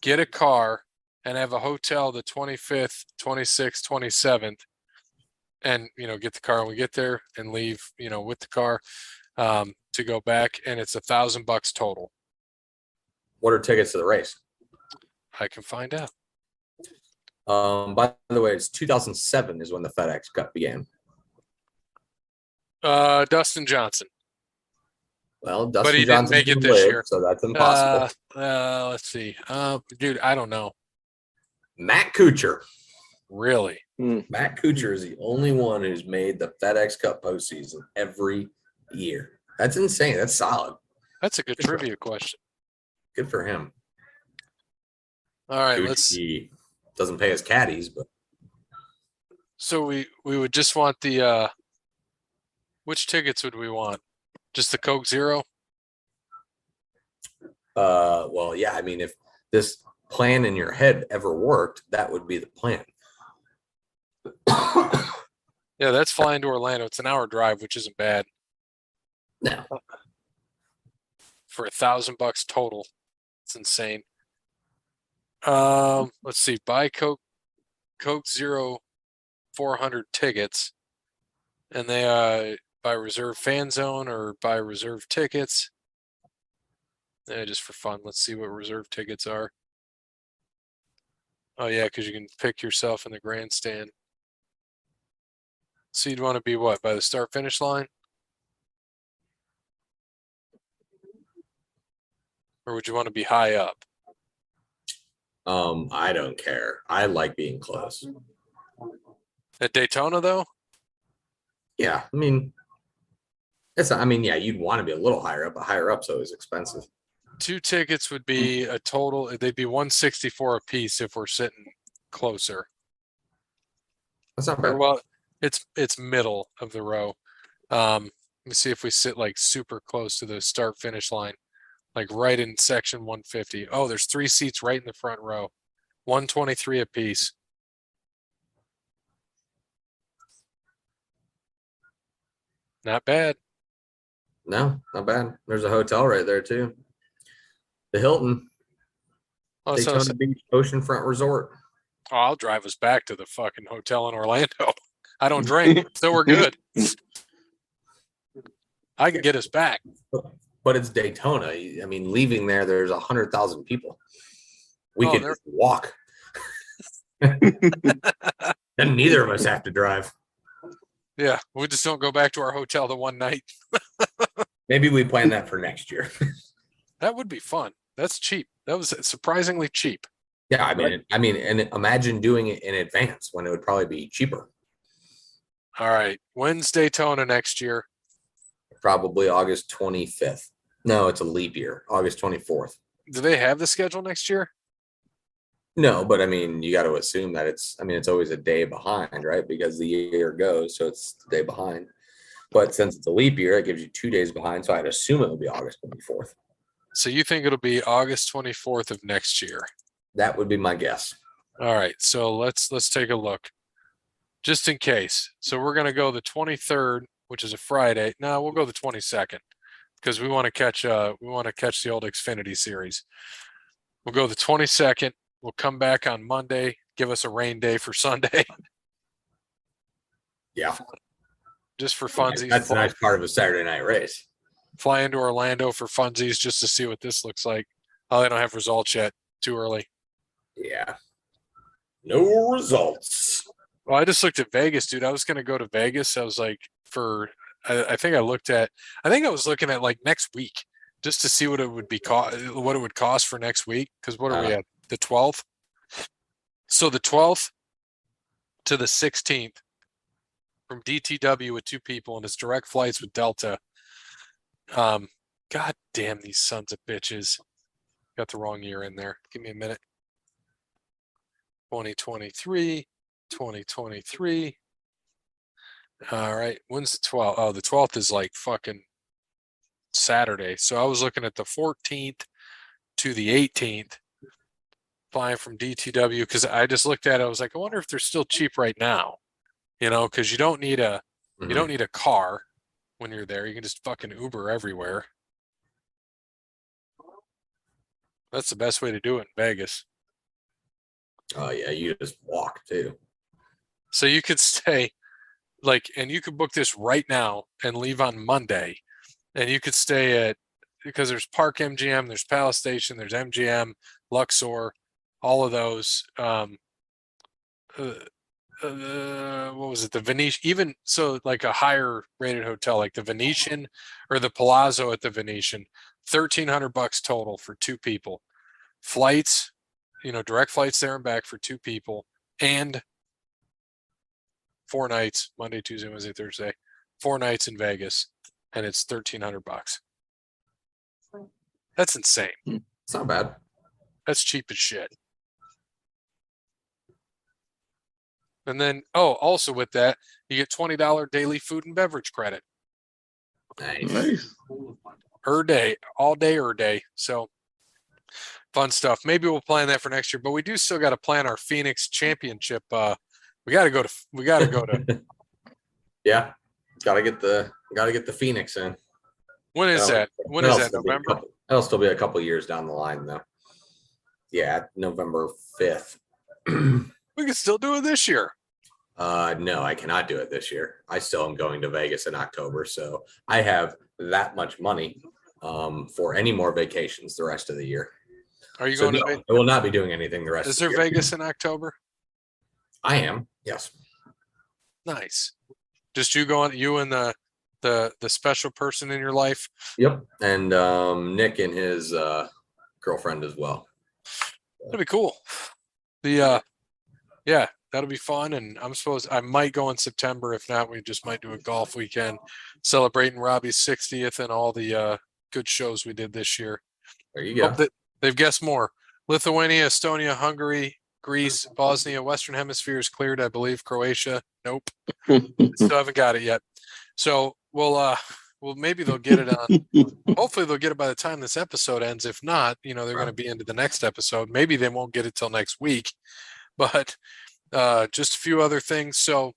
get a car, and have a hotel the 25th, 26th, 27th, and get the car when we get there and leave, with the car to go back, and it's $1,000 total. What are tickets to the race? I can find out. By the way, it's 2007 is when the FedEx Cup began. Dustin Johnson. Well, But Dustin he didn't Johnson make it didn't this live, year. so that's impossible. Let's see. Dude, I don't know. Matt Kuchar. Really? Matt Kuchar is the only one who's made the FedEx Cup postseason every year. That's insane. That's solid. That's a good trivia question. Good for him. All right, Kuchar doesn't pay his caddies, but so we would just want the which tickets would we want? Just the Coke Zero? well, yeah, I mean, if this plan in your head ever worked, that would be the plan. Yeah, that's flying to Orlando. It's an hour drive, which isn't bad. No. For $1,000 total. It's insane. Let's see. Buy Coke Zero 400 tickets, and they buy reserve fan zone or buy reserve tickets. Yeah, just for fun. Let's see what reserve tickets are. Oh yeah, because you can pick yourself in the grandstand. So you'd want to be what, by the start finish line? Or would you want to be high up? I don't care. I like being close. At Daytona though? Yeah, I mean, yeah, you'd want to be a little higher up, but higher up's always expensive. 2 tickets would be a total, they'd be $164 a piece if we're sitting closer. That's not bad. Well, it's middle of the row. Let me see if we sit like super close to the start finish line, like right in section 150. Oh, there's 3 seats right in the front row. 123 a piece. Not bad. No, not bad. There's a hotel right there too. The Hilton, Oh, so Daytona Beach Oceanfront Resort. I'll drive us back to the fucking hotel in Orlando. I don't drink, so we're good. I can get us back. But it's Daytona. I mean, leaving there's 100,000 people. We Oh, could just walk. And neither of us have to drive. Yeah, we just don't go back to our hotel the one night. Maybe we plan that for next year. That would be fun. That's cheap. That was surprisingly cheap. Yeah, I mean, and imagine doing it in advance when it would probably be cheaper. All right. When's Daytona next year? Probably August 25th. No, it's a leap year. August 24th. Do they have the schedule next year? No, but I mean, you got to assume that it's always a day behind, right? Because the year goes, so it's the day behind. But since it's a leap year, it gives you 2 days behind. So I'd assume it will be August 24th. So you think it'll be August 24th of next year? That would be my guess. All right. So let's take a look. Just in case. So we're going to go the 23rd, which is a Friday. No, we'll go the 22nd because we want to catch the old Xfinity series. We'll go the 22nd. We'll come back on Monday, give us a rain day for Sunday. Yeah. Just for funsies. That's a nice part of a Saturday night race. Fly into Orlando for funsies just to see what this looks like. Oh, they don't have results yet. Too early. Yeah. No results. Well, I just looked at Vegas, dude. I was going to go to Vegas. I was like, I think I was looking at like next week just to see what it would be what it would cost for next week. Because what are we at? The 12th. So the 12th to the 16th from DTW with 2 people, and it's direct flights with Delta. God damn these sons of bitches. Got the wrong year in there. Give me a minute. 2023. All right. When's the 12th? Oh, the 12th is like fucking Saturday. So I was looking at the 14th to the 18th, flying from DTW, because I just looked at it. I was like, I wonder if they're still cheap right now. Because you don't need a car when you're there. You can just fucking Uber everywhere. That's the best way to do it in Vegas. Oh yeah, you just walk too. So you could stay and you could book this right now and leave on Monday, and you could stay at, because there's Park MGM, there's Palace Station, there's MGM, Luxor, all of those. What was it? The Venetian, even so, like a higher rated hotel, like the Venetian or the Palazzo at the Venetian, $1,300 total for 2 people. Flights, direct flights there and back for 2 people, and 4 nights, Monday, Tuesday, Wednesday, Thursday, 4 nights in Vegas, and it's $1,300. That's insane. It's not bad. That's cheap as shit. And then, also with that, you get $20 daily food and beverage credit. Nice. Per day, all day or day. So fun stuff. Maybe we'll plan that for next year, but we do still got to plan our Phoenix championship. We got to go to. Yeah. Gotta get the Phoenix in. When is that? When is that? November? That'll still be a couple years down the line though. Yeah, November 5th. We can still do it this year. No, I cannot do it this year. I still am going to Vegas in October, so I have that much money for any more vacations the rest of the year. Are you going to Vegas? I will not be doing anything the rest of the year. Is there Vegas in October? I am, yes. Nice. Just you going, you and the special person in your life? Yep. And Nick and his girlfriend as well. That'd be cool. Yeah, that'll be fun. And I might go in September. If not, we just might do a golf weekend celebrating Robbie's 60th and all the good shows we did this year. There you go. Hope that they've guessed more. Lithuania, Estonia, Hungary, Greece, Bosnia, Western Hemisphere is cleared, I believe. Croatia, nope. Still haven't got it yet. So we'll maybe they'll get it on. Hopefully they'll get it by the time this episode ends. If not, they're going to be into the next episode. Maybe they won't get it till next week. But just a few other things. So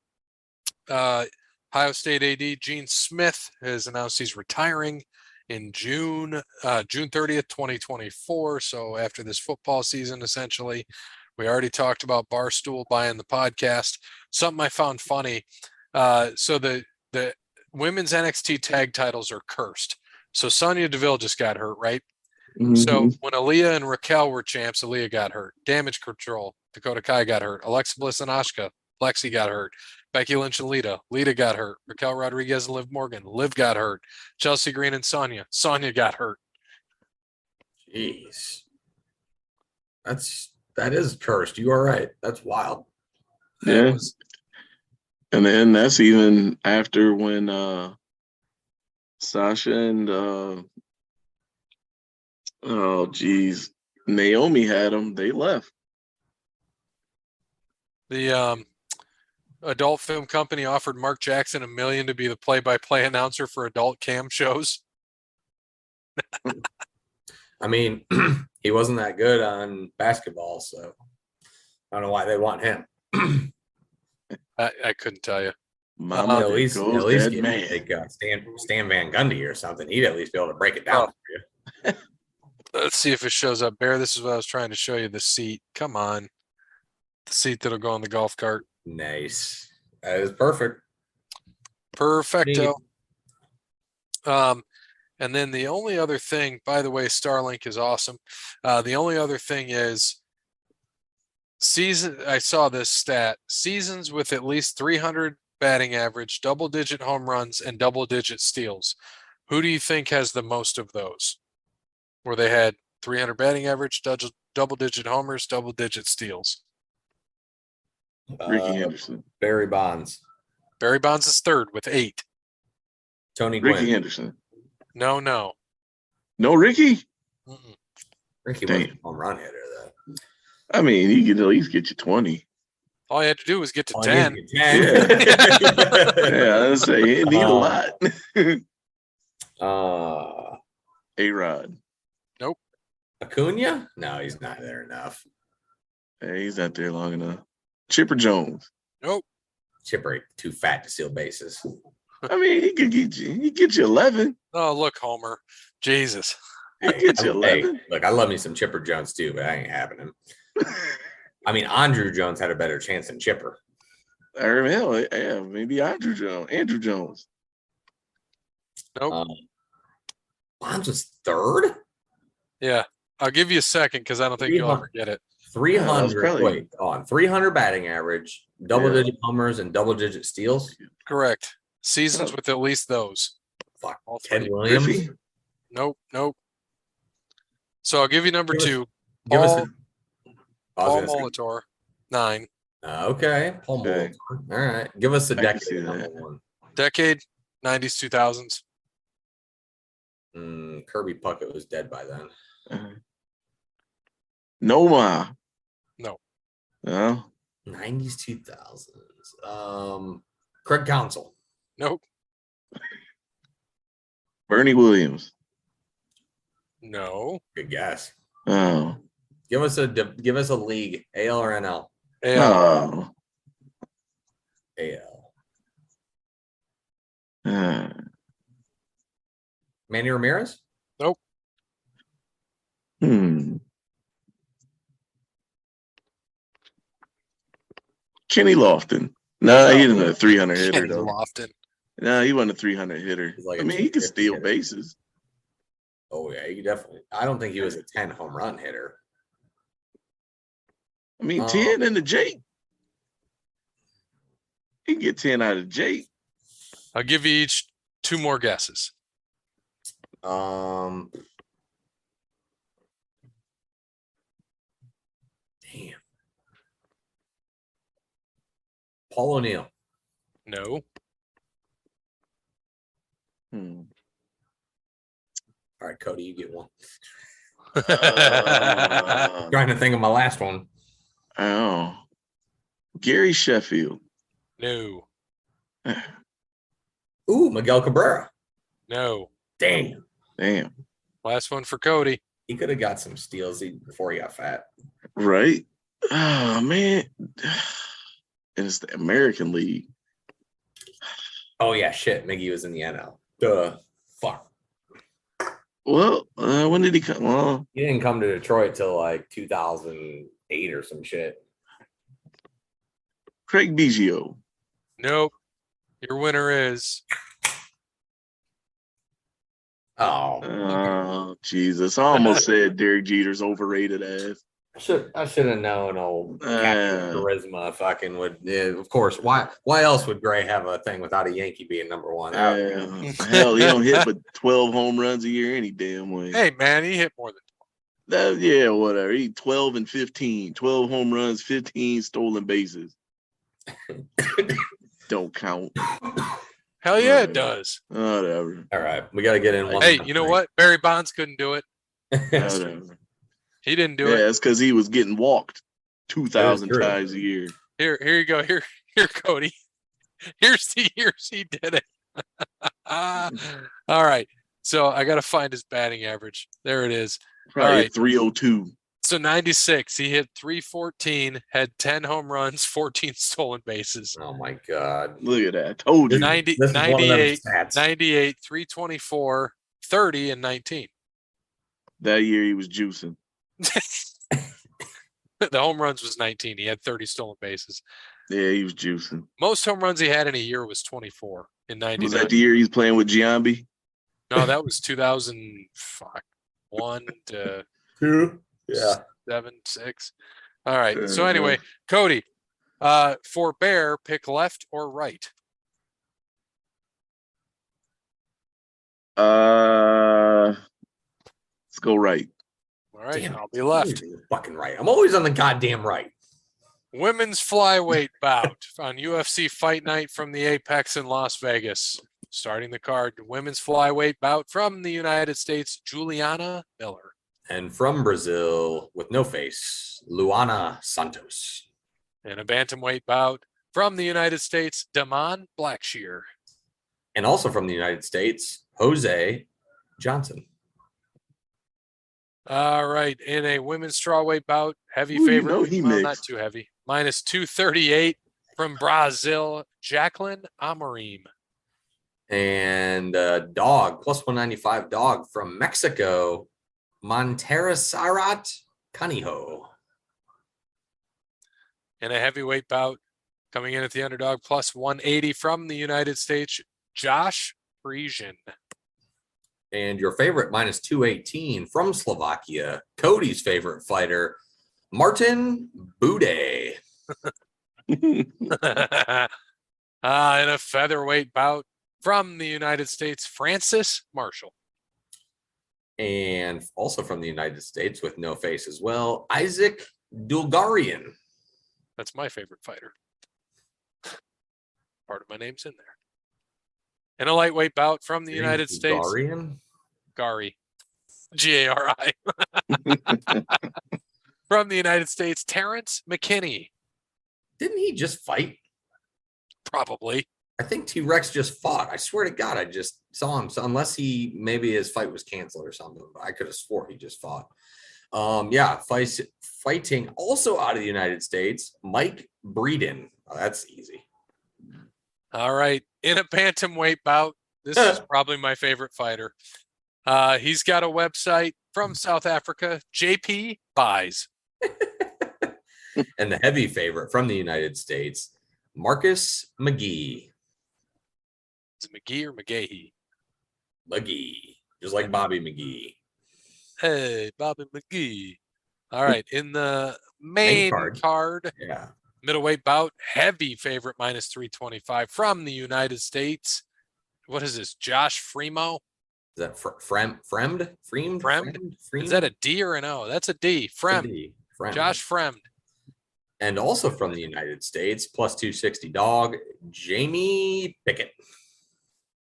Ohio State AD Gene Smith has announced he's retiring in June 30th, 2024. So after this football season, essentially. We already talked about Barstool buying the podcast. Something I found funny. So the women's NXT tag titles are cursed. So Sonya Deville just got hurt, right? Mm-hmm. So when Aaliyah and Raquel were champs, Aaliyah got hurt. Damage Control, Dakota Kai got hurt. Alexa Bliss and Asuka, Lexi got hurt. Becky Lynch and Lita got hurt. Raquel Rodriguez and Liv Morgan, Liv got hurt. Chelsea Green and Sonya got hurt. Jeez. That is cursed. You are right. That's wild. Yeah. And then that's even after when Sasha and Naomi had them. They left. The adult film company offered Mark Jackson $1 million to be the play-by-play announcer for adult cam shows. I mean, he wasn't that good on basketball, so I don't know why they want him. I couldn't tell you. At least take Stan Van Gundy or something. He'd at least be able to break it down for you. Let's see if it shows up. Bear, this is what I was trying to show you. The seat. Come on. The seat that'll go on the golf cart. Nice. That is perfect. Perfecto. And then the only other thing, by the way, Starlink is awesome. The only other thing is I saw this stat, seasons with at least 300 batting average, double-digit home runs, and double-digit steals. Who do you think has the most of those? Where they had 300 batting average, double-digit homers, double-digit steals. Ricky Henderson. Barry Bonds. Barry Bonds is third with 8. Tony Gwynn. Ricky Henderson. No. No Ricky? Mm-mm. Ricky was a home run hitter, though. I mean, he could at least get you 20. All you had to do was get to 10. Yeah, I'd say he need a lot. A-Rod. Nope. Acuna? No, he's not there enough. Hey, he's not there long enough. Chipper Jones. Nope. Chipper too fat to steal bases. I mean, he could get you. He get you 11. Oh, look, Homer. Jesus. He get you 11. Hey, look, I love me some Chipper Jones too, but I ain't having him. I mean, Andrew Jones had a better chance than Chipper. Or hell, yeah, maybe Andrew Jones. Nope. Bonds was third. Yeah. I'll give you a second because I don't think you'll ever get it. 300. probably- Wait, on 300 batting average, double-digit homers, and double-digit steals. Correct. Seasons with at least those. Fuck. All Ted three. Williams. Griffey? Nope. So I'll give you number two. Give us Paul, Paul Molitor, 9. Okay, Paul Okay. Molitor. All right, give us a I can decade. see Number that. one. Decade, 90s, 2000s. Kirby Puckett was dead by then. Noma. No. No. 90s, 2000s. Craig Counsell. Nope. Bernie Williams. No. Good guess. Oh. Give us a league, AL or NL? AL. Oh. AL. Uh, Manny Ramirez? Nope. Kenny Lofton. No, he isn't a 300 hitter Kenny though. Lofton. No, he wasn't a 300 hitter. He's like I a mean, he could 250 steal hitter. bases. Oh yeah, he definitely. I don't think he was a 10 home run hitter. I mean, 10 in the Jake. He can get 10 out of Jake. I'll give you each 2 more guesses. Damn. Paul O'Neill. No. All right, Cody, you get one. Uh, Trying to think of my last one. Oh. Gary Sheffield. No. Ooh, Miguel Cabrera. No. Damn. Last one for Cody. He could have got some steals before he got fat. Right? Oh, man. And it's the American League. Oh, yeah, shit. Miggy was in the NL. Duh. Fuck. Well, when did he come? Well, He didn't come to Detroit till like 2008 or some shit. Craig Biggio. Nope. Your winner is Oh, Jesus. I almost said Derek Jeter's overrated ass. I should have known old Captain Charisma fucking would. Yeah, of course. Why else would Gray have a thing without a Yankee being number one? Hell, he don't hit but 12 home runs a year any damn way. Hey man, he hit more than Yeah, whatever. He 12 and 15. 12 home runs, 15 stolen bases. Don't count. hell yeah, it does. Whatever. All right, we got to get in one. Hey, you know what? Barry Bonds couldn't do it. Whatever. He didn't do Yeah, it. it's because he was getting walked 2,000 true. times a year. Here you go. Here, Cody. Here's he did it. All right. So I got to find his batting average. There it is. Probably All right. 302. So 96, he hit 314, had 10 home runs, 14 stolen bases. Oh my god! Look at that. I told you. 90, This is one of them 98, stats. 98, 324, 30, and 19. That year he was juicing. The home runs was 19. He had 30 stolen bases. Yeah, he was juicing. Most home runs he had in a year was 24 in 99. Was that the year he was playing with Giambi? No, that was 2001 to 2. Yeah. 7, 6. All right. So anyway, Cody, for Bear, pick left or right. Let's go right. All right, Damn it. I'll be left. You're fucking right. I'm always on the goddamn right. Women's flyweight bout on UFC Fight Night from the Apex in Las Vegas. Starting the card, women's flyweight bout from the United States, Juliana Miller. And from Brazil, with no face, Luana Santos. And a bantamweight bout from the United States, Damon Blackshear. And also from the United States, Jose Johnson. All right, in a women's strawweight bout, heavy Ooh, favorite. you know he well, mixed. not too heavy. Minus 238 from Brazil, Jacqueline Amorim. And dog, plus 195 dog from Mexico, Montero Sarat Canijo. In a heavyweight bout, coming in at the underdog plus 180 from the United States, Josh Friesian. And your favorite minus 218 from Slovakia, Cody's favorite fighter, Martin Bude. In a featherweight bout from the United States, Francis Marshall. And also from the United States with no face as well, Isaac Dulgarian. That's my favorite fighter. Part of my name's in there. In a lightweight bout from the United States, Gary, Gari. From the United States, Terrence McKinney. Didn't he just fight? Probably. I think T-Rex just fought. I swear to God, I just saw him. So unless maybe his fight was canceled or something, but I could have swore he just fought. Fighting also out of the United States, Mike Breeden. Oh, that's easy. All right. In a bantamweight bout, this is probably my favorite fighter. He's got a website from South Africa, JP Buys. And the heavy favorite from the United States, Marcus McGee. Is it McGee or McGahee? McGee, just like Bobby McGee. Hey, Bobby McGee. All right. In the main card, yeah, middleweight bout, heavy favorite minus 325 from the United States. What is this? Josh Fremo? Is that Fremd? Is that a D or an O? That's a D. Fremd. Josh Fremd. And also from the United States, plus 260 dog, Jamie Pickett.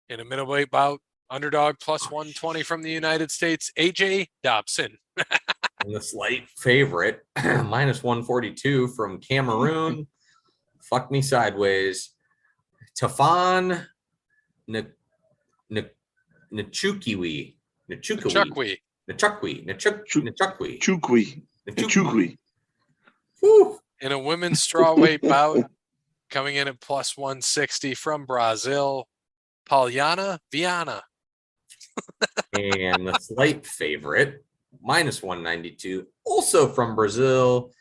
In a middleweight bout, underdog plus 120 from the United States, AJ Dobson. And the slight favorite, minus 142 from Cameroon. Fuck me sideways. Tafan Nachukwi. In a women's strawweight bout, coming in at plus 160 from Brazil, Pauliana Viana. And the slight favorite, minus 192, also from Brazil,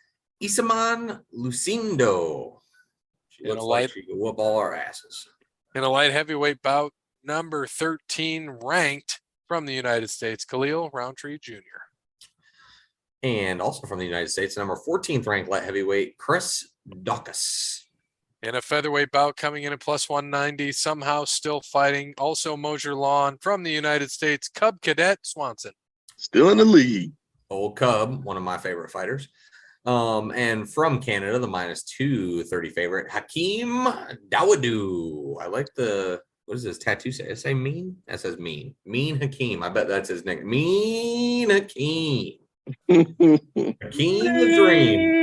Isaman Lucindo. She looks like she could whoop all our asses. In a light heavyweight bout, number 13 ranked from the United States, Khalil Roundtree Jr. And also from the United States, number 14th ranked light heavyweight, Chris Daukaus. In a featherweight bout, coming in at plus 190, somehow still fighting, also Mosier Lawn from the United States, Cub Cadet Swanson. Still in the league. Old Cub, one of my favorite fighters. And from Canada, the minus 230 favorite, Hakeem Dawodu. I like what does this tattoo say? It say mean? That says mean. Mean Hakeem. I bet that's his nickname. Mean Hakeem. Hakeem the Dream.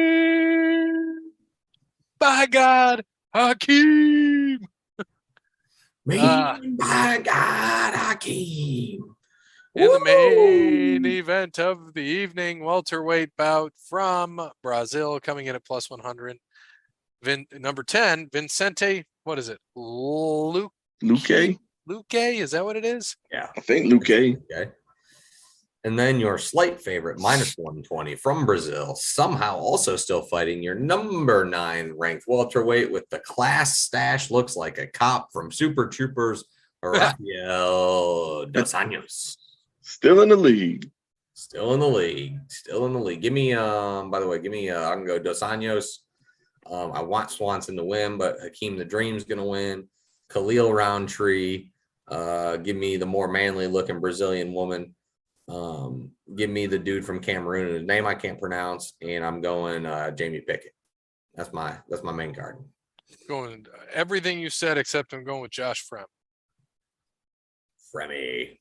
By God, Hakeem. By God, Hakeem. In the main event of the evening, welterweight bout from Brazil, coming in at plus 100. Number 10, Vicente, what is it? Luque? Is that what it is? Yeah. I think Luque. Okay. And then your slight favorite, minus 120 from Brazil, somehow also still fighting your number 9 ranked welterweight with the class stash, looks like a cop from Super Troopers, Rafael Dos Anjos. Still in the league. Still in the league. Give me, by the way, I can go Dos Anjos. I want Swanson to win, but Hakeem the Dream's going to win. Khalil Roundtree. Give me the more manly looking Brazilian woman. Give me the dude from Cameroon, whose name I can't pronounce, and I'm going Jamie Pickett. That's my main card. Going everything you said, except I'm going with Josh Frem. Fremy.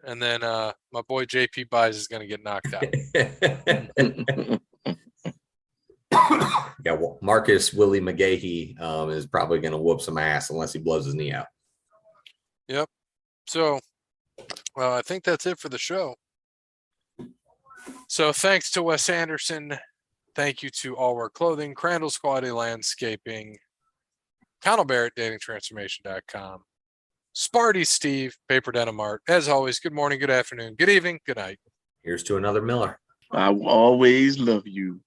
And then my boy JP Buys is going to get knocked out. Yeah, well, Marcus Willie McGahee is probably going to whoop some ass unless he blows his knee out. Yep. So I think that's it for the show. So thanks to Wes Anderson. Thank you to All Wear Clothing, Crandall's Quality Landscaping, Connell Barrett, datingtransformation.com, Sparty Steve, Paper Denim Art. As always, good morning, good afternoon, good evening, good night. Here's to another Miller. I will always love you.